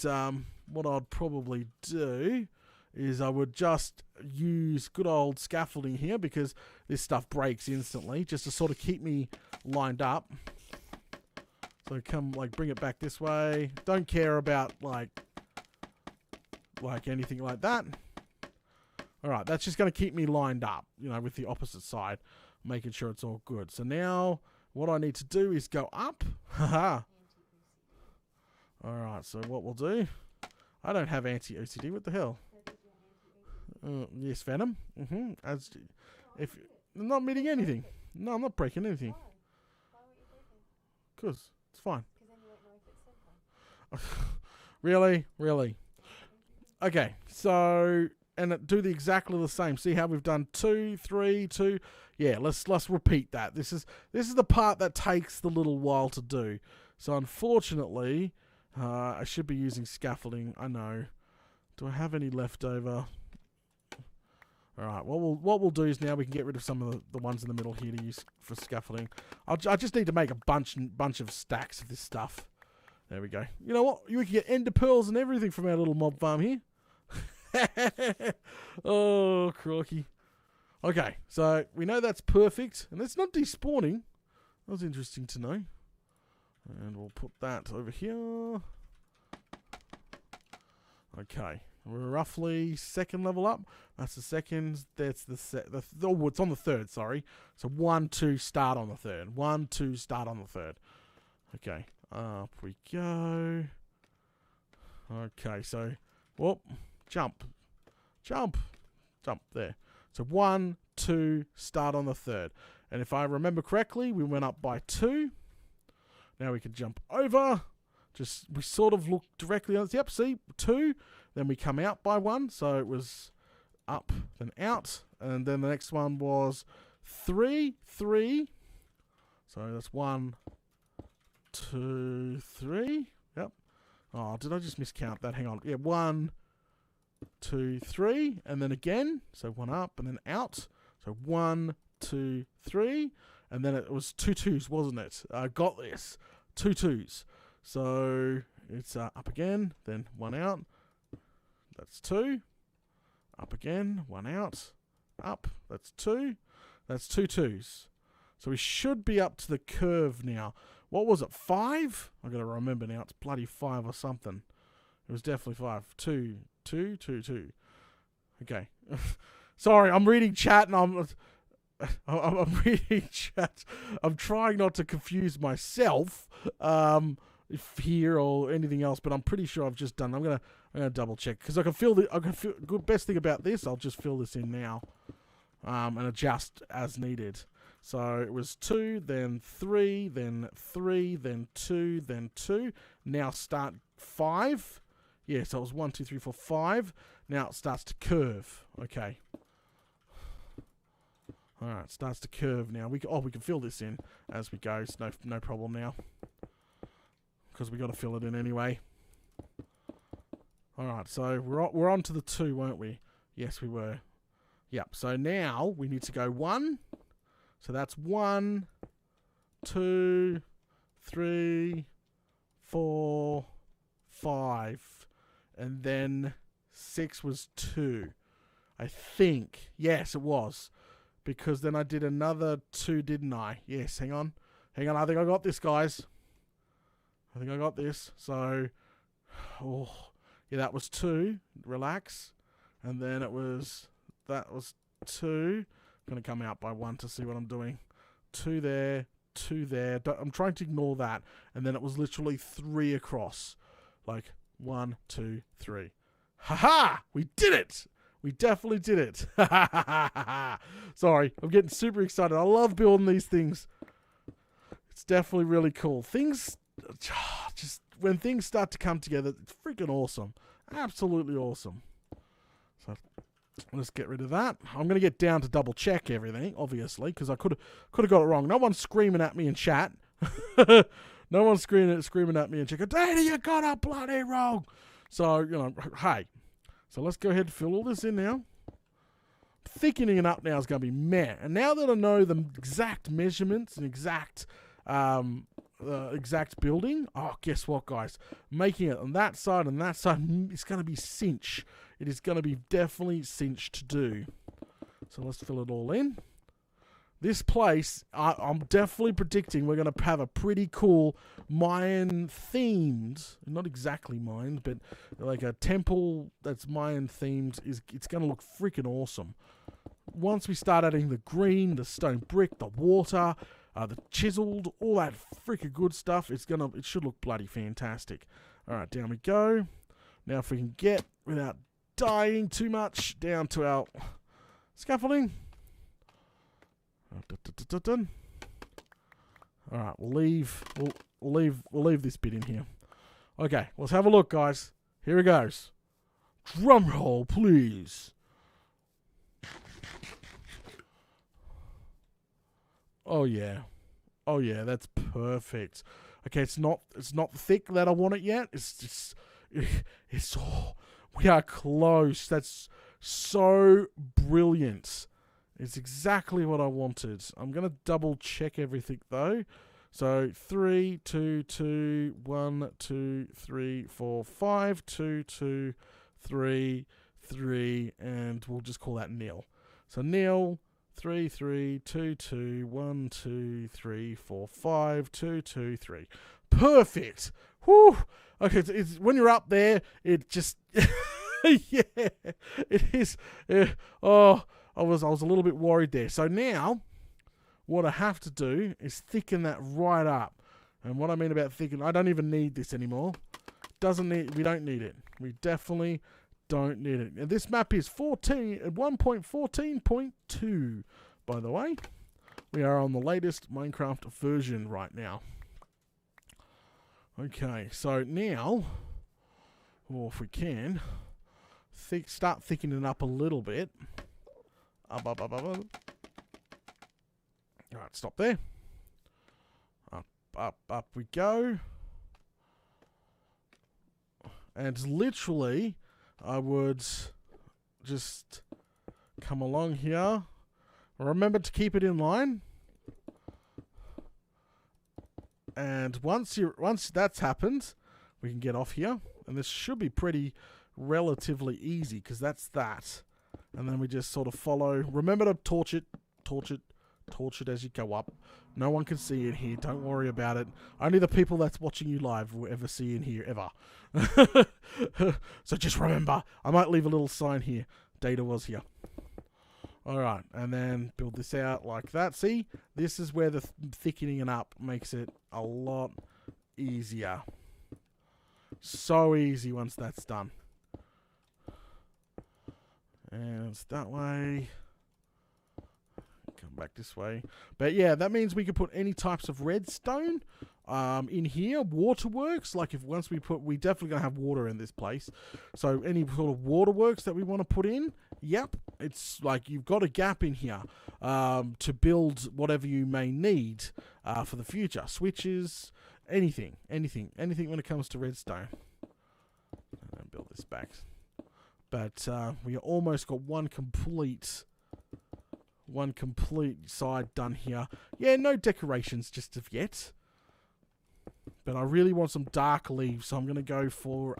Speaker 1: what I'd probably do is I would just use good old scaffolding here because this stuff breaks instantly, just to sort of keep me lined up. So come, like, bring it back this way. Don't care about like anything like that. Alright, that's just going to keep me lined up, with the opposite side, making sure it's all good. So now what I need to do is go up. Haha. Alright, so what we'll do, I don't have anti-OCD, what the hell? Yes, Venom. As if I'm not meeting anything. No, I'm not breaking anything.
Speaker 2: Why weren't you breaking?
Speaker 1: Because it's fine.
Speaker 2: Because then you won't know if it's said fine.
Speaker 1: Really? Okay, so and do the exactly the same. See how we've done 2, 3, 2. Yeah, let's repeat that. This is the part that takes the little while to do. So unfortunately, I should be using scaffolding. I know. Do I have any left over? Alright, what we'll do is now we can get rid of some of the ones in the middle here to use for scaffolding. I just need to make a bunch of stacks of this stuff. There we go. You know what? You can get ender pearls and everything from our little mob farm here. Oh, croaky. Okay, so we know that's perfect. And it's not despawning. That was interesting to know. And we'll put that over here. Okay. We're roughly second level up. That's the second. That's oh, it's on the third, sorry. So 1, 2, start on the third. 1, 2, start on the third. Okay. Up we go. Okay, so whoop. Jump. There. So 1, 2, start on the third. And if I remember correctly, we went up by 2. Now we can jump over. We sort of look directly on it. Yep, see, 2. Then we come out by 1. So it was up, then out. And then the next one was 3, 3. So that's 1, 2, 3. Yep. Oh, did I just miscount that? Hang on. Yeah, 1, 2, 3. And then again. So 1 up and then out. So 1, 2, 3. And then it was 2 2s, wasn't it? I got this. 2 2s. So it's up again, then 1 out. That's 2. Up again, 1 out. Up. That's 2. That's 2 2s. So we should be up to the curve now. What was it? 5? I gotta remember now. It's bloody 5 or something. It was definitely 5. 2, 2, 2, 2. Okay. Sorry, I'm reading chat and I'm reading chat. I'm trying not to confuse myself here or anything else, but I'm pretty sure I've just done. I'm gonna double check because I can feel the good best thing about this. I'll just fill this in now, and adjust as needed. So it was 2, then 3, then 3, then 2, then 2. Now start 5. Yeah, so it was 1, 2, 3, 4, 5. Now it starts to curve. Okay. All right, it starts to curve now. We can fill this in as we go. It's no problem now because we got to fill it in anyway. All right, so we're on to the 2, weren't we? Yes, we were. Yep. So now we need to go 1. So that's 1, 2, 3, 4, 5, and then 6 was 2. I think. Yes, it was. Because then I did another 2, didn't I? Yes, hang on. I think I got this, guys. I think I got this. So, yeah, that was 2. Relax. And then that was 2. I'm going to come out by 1 to see what I'm doing. 2 there, 2 there. I'm trying to ignore that. And then it was literally 3 across. Like, 1, 2, 3. Ha-ha! We did it! We definitely did it. Sorry, I'm getting super excited. I love building these things. It's definitely really cool. Things, just when things start to come together, it's freaking awesome. Absolutely awesome. So let's get rid of that. I'm going to get down to double check everything, obviously, because I could have got it wrong. No one's screaming at me in chat. No one's screaming at me in chat. Daddy, you got it bloody wrong. So, hey. So let's go ahead and fill all this in now. Thickening it up now is going to be meh. And now that I know the exact measurements and exact building, guess what, guys? Making it on that side and that side, it's going to be cinch. It is going to be definitely cinch to do. So let's fill it all in. This place, I'm definitely predicting we're going to have a pretty cool Mayan-themed, not exactly Mayan, but like a temple that's Mayan-themed. It's going to look freaking awesome. Once we start adding the green, the stone brick, the water, the chiseled, all that freaking good stuff, it should look bloody fantastic. All right, down we go. Now if we can get, without dying too much, down to our scaffolding. All right, we'll leave this bit in here. Okay, let's have a look, guys. Here it goes. Drum roll, please. Oh yeah, that's perfect. Okay, it's not thick that I want it yet. We are close. That's so brilliant. It's exactly what I wanted. I'm going to double check everything though. So 3, 2, 2, 1, 2, 3, 4, 5, 2, 2, 3, 3, and we'll just call that nil. So nil, 3, 3, 2, 2, 1, 2, 3, 4, 5, 2, 2, 3. Perfect. Whew. Okay, it's when you're up there, it just yeah, it is. I was a little bit worried there. So now, what I have to do is thicken that right up. And what I mean about thicken, I don't even need this anymore. We don't need it. We definitely don't need it. And this map is 1.14.2, by the way. We are on the latest Minecraft version right now. Okay, so now, or if we can, start thickening up a little bit. Up. Alright, stop there. Up we go. And literally, I would just come along here. Remember to keep it in line. And once that's happened, we can get off here. And this should be pretty relatively easy, because that's that. And then we just sort of follow. Remember to torch it, torch it, Torch it as you go up. No one can see in here. Don't worry about it. Only the people that's watching you live will ever see in here, ever. So just remember, I might leave a little sign here. Data was here. Alright, and then build this out like that. See, this is where the thickening it up makes it a lot easier. So easy once that's done. And it's that way. Come back this way. But yeah, that means we can put any types of redstone in here. Waterworks, like if once we definitely gonna have water in this place. So any sort of waterworks that we want to put in, yep, it's like you've got a gap in here to build whatever you may need for the future. Switches, anything when it comes to redstone. And build this back. But we almost got one complete side done here. Yeah, no decorations just of yet. But I really want some dark leaves, so I'm going to go for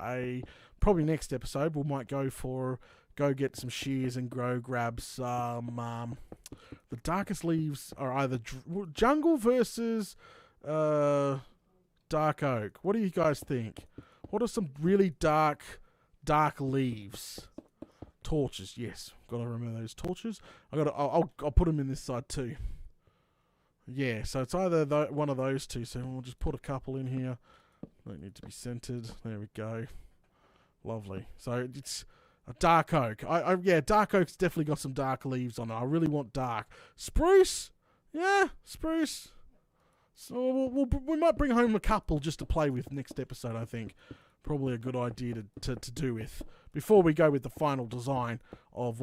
Speaker 1: probably next episode, we might go get some shears and grab some, the darkest leaves are either jungle versus dark oak. What do you guys think? What are some really dark leaves? Torches, yes. Got to remember those torches. I'll put them in this side too. Yeah, so it's either one of those two. So we'll just put a couple in here. Don't need to be centered. There we go. Lovely. So it's a dark oak. Yeah, dark oak's definitely got some dark leaves on it. I really want dark. Spruce? Yeah, spruce. So we might bring home a couple just to play with next episode, I think. Probably a good idea to do with before we go with the final design of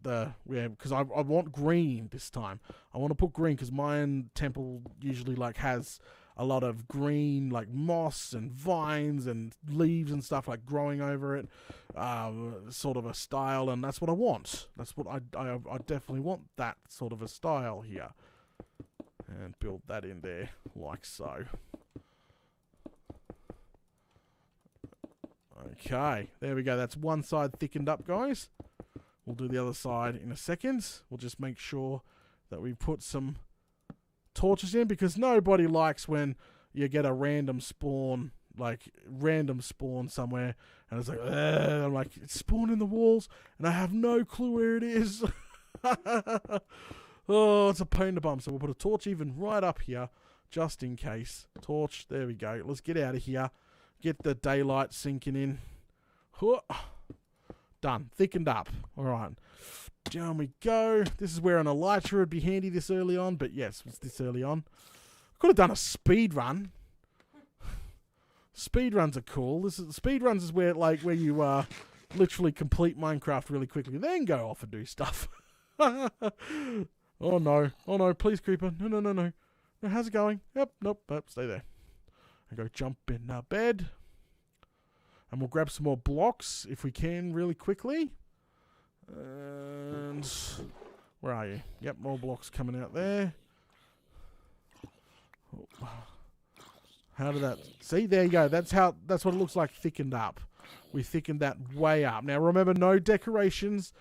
Speaker 1: because I want green this time. I want to put green because my temple usually has a lot of green, like moss and vines and leaves and stuff like growing over it, sort of a style, and that's what I want. That's what I definitely want, that sort of a style here. And build that in there like so. Okay, there we go. That's one side thickened up, guys. We'll do the other side in a second. We'll just make sure that we put some torches in, because nobody likes when you get a random spawn somewhere, and it's like, I'm like, it's spawned in the walls, and I have no clue where it is. Oh, it's a pain in the bum. So we'll put a torch even right up here, just in case. Torch, there we go. Let's get out of here. Get the daylight sinking in. Done. Thickened up. Alright. Down we go. This is where an elytra would be handy this early on. But yes, it's this early on. Could have done a speed run. Speed runs are cool. Speed runs is where you literally complete Minecraft really quickly. Then go off and do stuff. Oh no. Oh no. Please, creeper. No. How's it going? Yep. Nope. Stay there. And go jump in our bed. And we'll grab some more blocks if we can really quickly. And where are you? Yep, more blocks coming out there. How did that... See, there you go. That's what it looks like thickened up. We thickened that way up. Now remember, no decorations.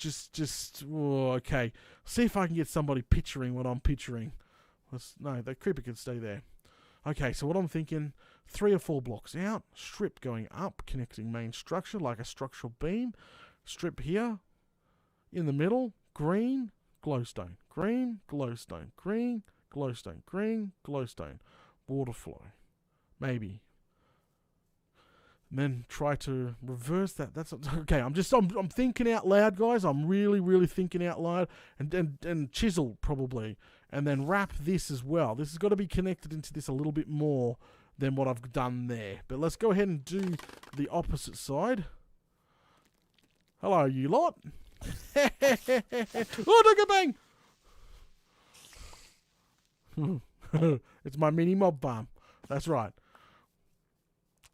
Speaker 1: Okay. See if I can get somebody picturing what I'm picturing. No, the creeper can stay there. Okay, so what I'm thinking, 3 or 4 blocks out, strip going up, connecting main structure like a structural beam. Strip here, in the middle, green, glowstone, green, glowstone, green, glowstone, green, glowstone. Water flow, maybe. And then try to reverse that. That's okay. I'm thinking out loud, guys. I'm really thinking out loud, and chisel probably. And then wrap this as well. This has got to be connected into this a little bit more than what I've done there. But let's go ahead and do the opposite side. Hello, you lot. Oh, don't get bang! It's my mini mob farm. That's right.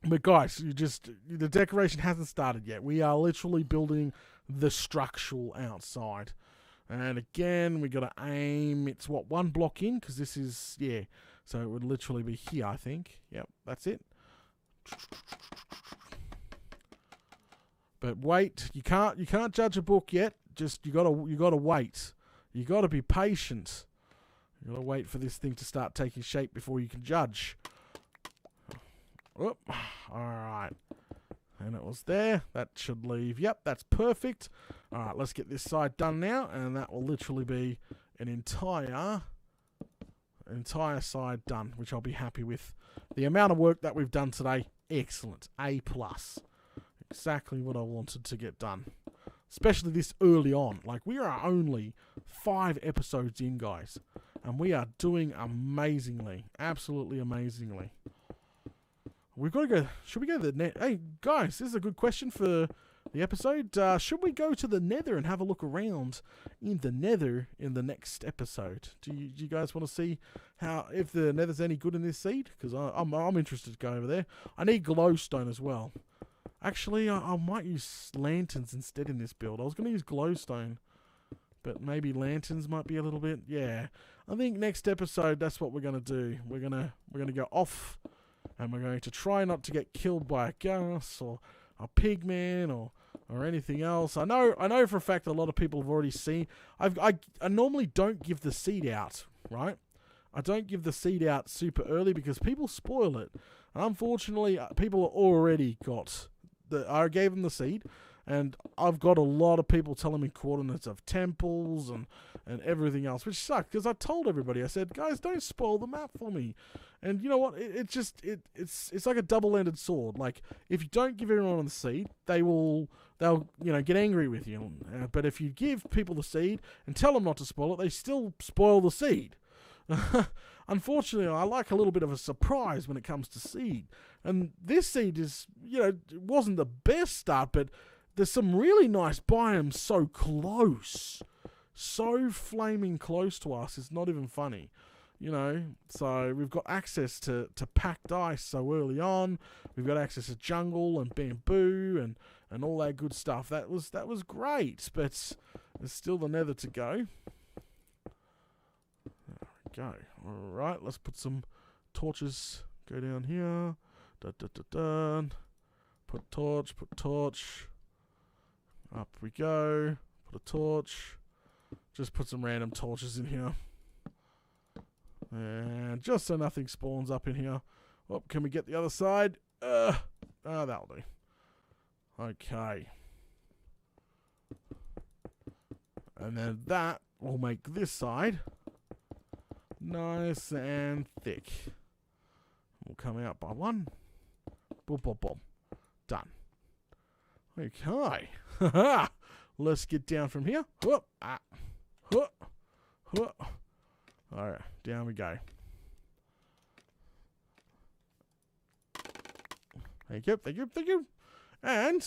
Speaker 1: But guys, the decoration hasn't started yet. We are literally building the structural outside. And again, we got to aim. It's what, 1 block in? Because this is, yeah. So it would literally be here, I think. Yep, that's it. But wait, you can't judge a book yet. Just you gotta wait. You gotta be patient. You gotta wait for this thing to start taking shape before you can judge. Whoop. Alright. And it was there. That should leave. Yep, that's perfect. Alright, let's get this side done now. And that will literally be an entire side done, which I'll be happy with. The amount of work that we've done today, excellent. A+. Exactly what I wanted to get done. Especially this early on. Like, we are only 5 episodes in, guys. And we are doing amazingly. Absolutely amazingly. We've got to go. Should we go to the net? Hey, guys, this is a good question for the episode. Should we go to the nether and have a look around in the nether in the next episode? Do you guys want to see if the nether's any good in this seed? Because I'm interested to go over there. I need glowstone as well. Actually, I might use lanterns instead in this build. I was going to use glowstone, but maybe lanterns might be a little bit. Yeah, I think next episode that's what we're going to do. We're gonna go off. And we're going to try not to get killed by a ghast or a pigman or anything else. I know for a fact a lot of people have already seen. I normally don't give the seed out, right? I don't give the seed out super early because people spoil it. And unfortunately, people already got I gave them the seed, and I've got a lot of people telling me coordinates of temples and everything else, which sucked because I told everybody. I said, guys, don't spoil the map for me. And you know what? It's like a double-ended sword. Like, if you don't give everyone the seed, they'll get angry with you. But if you give people the seed and tell them not to spoil it, they still spoil the seed. Unfortunately, I like a little bit of a surprise when it comes to seed. And this seed is, it wasn't the best start, but there's some really nice biomes so close. So flaming close to us, it's not even funny. So we've got access to packed ice so early on. We've got access to jungle and bamboo and all that good stuff. That was great, but there's still the nether to go. There we go. All right, let's put some torches. Go down here. Put torch. Up we go. Put a torch. Just put some random torches in here. And just so nothing spawns up in here. Oh, can we get the other side? That'll do. Okay. And then that will make this side nice and thick. We'll come out by one. Boom, boom, boom. Done. Okay. Let's get down from here. Whoop, whoop, whoop. Alright, down we go. Thank you. And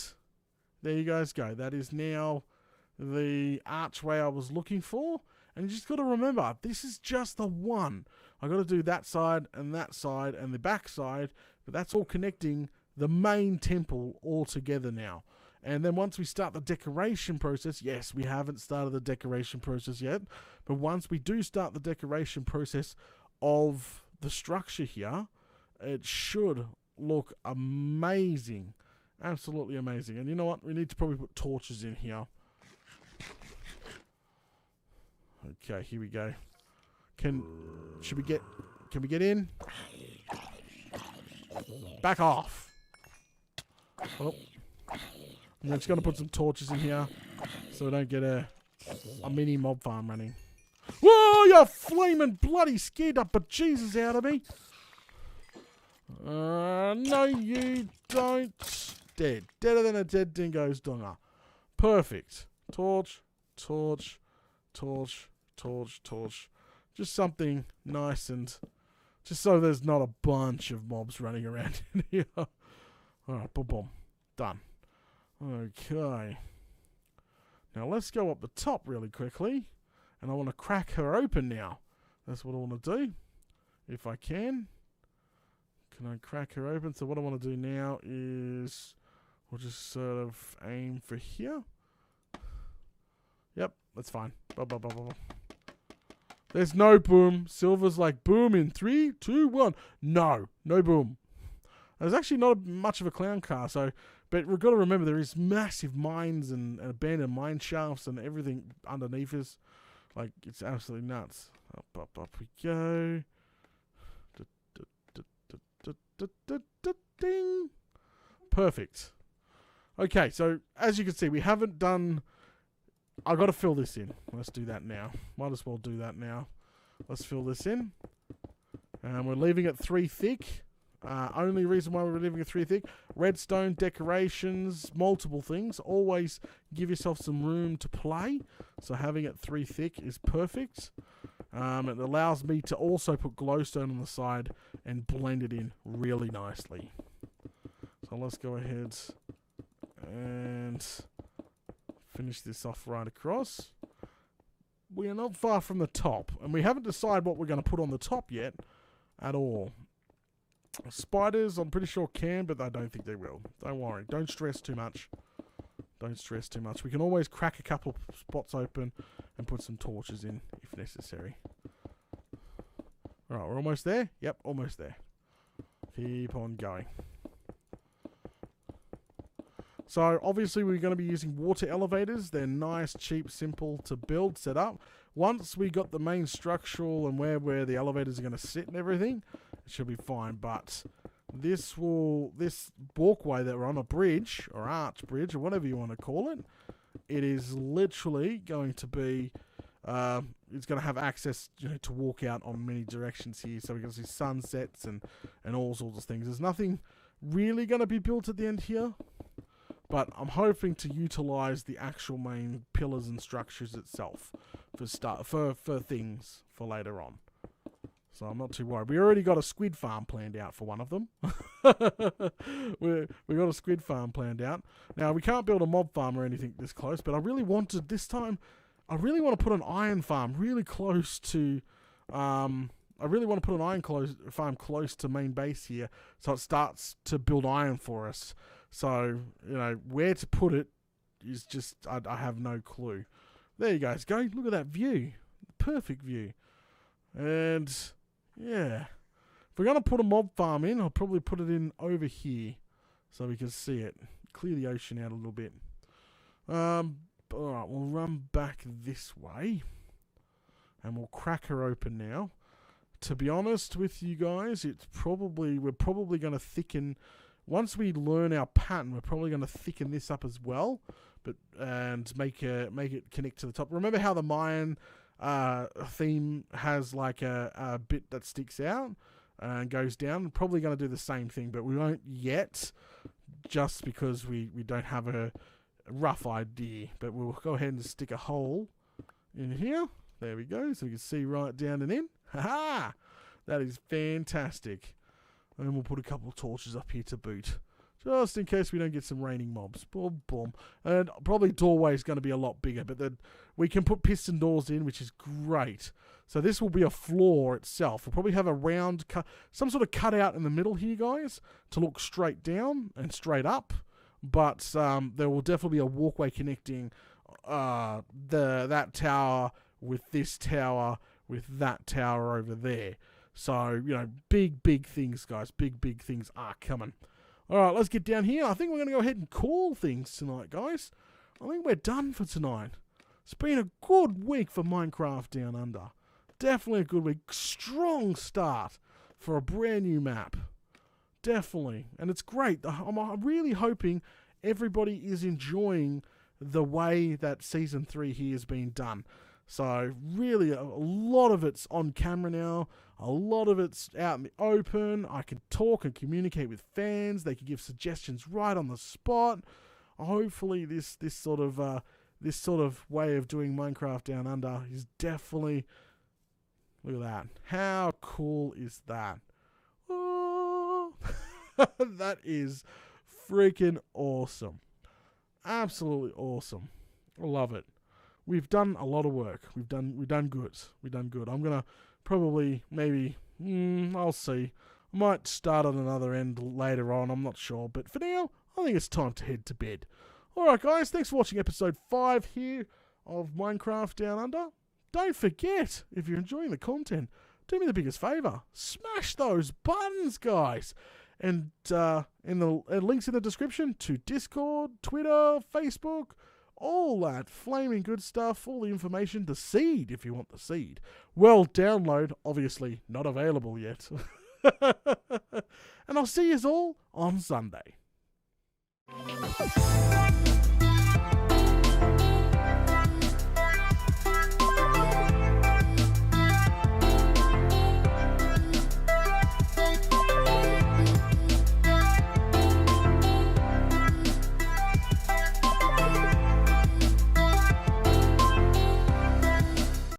Speaker 1: there you guys go. That is now the archway I was looking for. And you just got to remember, this is just the one. I got to do that side and the back side. But that's all connecting the main temple all together now. And then once we start the decoration process, yes, we haven't started the decoration process yet, but once we do start the decoration process of the structure here, it should look amazing. Absolutely amazing. And you know what? We need to probably put torches in here. Okay, here we go. Can we get in? Back off. Oh. I'm just going to put some torches in here so we don't get a mini mob farm running. Whoa, you flaming bloody scared up bejesus out of me. No, you don't. Dead. Deader than a dead dingo's donger. Perfect. Torch, torch, torch, torch, torch. Just something nice and just so there's not a bunch of mobs running around in here. Alright, boom, boom. Done. Okay. Now let's go up the top really quickly. And I want to crack her open now. That's what I want to do. If I can. Can I crack her open? So what I want to do now is we'll just sort of aim for here. Yep, that's fine. There's no boom. Silver's like boom in 3, 2, 1. No boom. There's actually not much of a clown car, but we've got to remember there is massive mines and abandoned mine shafts and everything underneath us. Like, it's absolutely nuts. Up we go. Ding. Perfect. Okay, so as you can see, we haven't done... I've got to fill this in. Let's do that now. Might as well do that now. Let's fill this in. And we're leaving it 3 thick. Only reason why we're leaving it 3 thick, redstone, decorations, multiple things. Always give yourself some room to play. So having it 3 thick is perfect. It allows me to also put glowstone on the side and blend it in really nicely. So let's go ahead and finish this off right across. We are not far from the top, and we haven't decided what we're going to put on the top yet at all. Spiders, I'm pretty sure can, but I don't think they will. Don't worry. Don't stress too much. Don't stress too much. We can always crack a couple of spots open and put some torches in if necessary. Alright, we're almost there? Yep, almost there. Keep on going. So, obviously we're going to be using water elevators. They're nice, cheap, simple to build, set up. Once we got the main structural and where the elevators are going to sit and everything, it should be fine. But this walkway that we're on, a bridge, or arch bridge, or whatever you want to call it, it is literally going to be... it's going to have access, to walk out on many directions here. So we're going to see sunsets and all sorts of things. There's nothing really going to be built at the end here. But I'm hoping to utilize the actual main pillars and structures itself for things for later on. So I'm not too worried. We already got a squid farm planned out for one of them. we got a squid farm planned out. Now we can't build a mob farm or anything this close, but I really wanted this time. I really want to put an iron farm really close to. I really want to put an iron farm close to main base here, so it starts to build iron for us. So, where to put it is just, I have no clue. There you guys go. Look at that view. Perfect view. And, yeah. If we're going to put a mob farm in, I'll probably put it in over here so we can see it. Clear the ocean out a little bit. Alright, we'll run back this way. And we'll crack her open now. To be honest with you guys, we're probably going to thicken... Once we learn our pattern, we're probably going to thicken this up as well, and make it connect to the top. Remember how the Mayan theme has like a bit that sticks out and goes down? We're probably going to do the same thing, but we won't yet, just because we don't have a rough idea. But we'll go ahead and stick a hole in here. There we go, so we can see right down and in. Ha-ha! That is fantastic. And we'll put a couple of torches up here to boot, just in case we don't get some raining mobs. Boom, boom. And probably doorway is going to be a lot bigger, but then we can put piston doors in, which is great. So this will be a floor itself. We'll probably have a round cut, some sort of cutout in the middle here, guys, to look straight down and straight up. But there will definitely be a walkway connecting that tower with this tower with that tower over there. So, big things, guys. Big things are coming. All right, let's get down here. I think we're going to go ahead and call things tonight, guys. I think we're done for tonight. It's been a good week for Minecraft Down Under. Definitely a good week. Strong start for a brand new map. Definitely. And it's great. I'm really hoping everybody is enjoying the way that Season 3 here has been done. So, really, a lot of it's on camera now. A lot of it's out in the open. I can talk and communicate with fans. They can give suggestions right on the spot. Hopefully, this sort of way of doing Minecraft Down Under is definitely... Look at that. How cool is that? Oh, that is freaking awesome. Absolutely awesome. I love it. We've done a lot of work. We've done good. I'm gonna probably I'll see. I might start on another end later on. I'm not sure, but for now, I think it's time to head to bed. All right, guys. Thanks for watching episode 5 here of Minecraft Down Under. Don't forget, if you're enjoying the content, do me the biggest favor: smash those buttons, guys. And in the links in the description to Discord, Twitter, Facebook. all that flaming good stuff, all the information, the seed if you want the seed. Well, download, obviously not available yet. And I'll see you all on Sunday.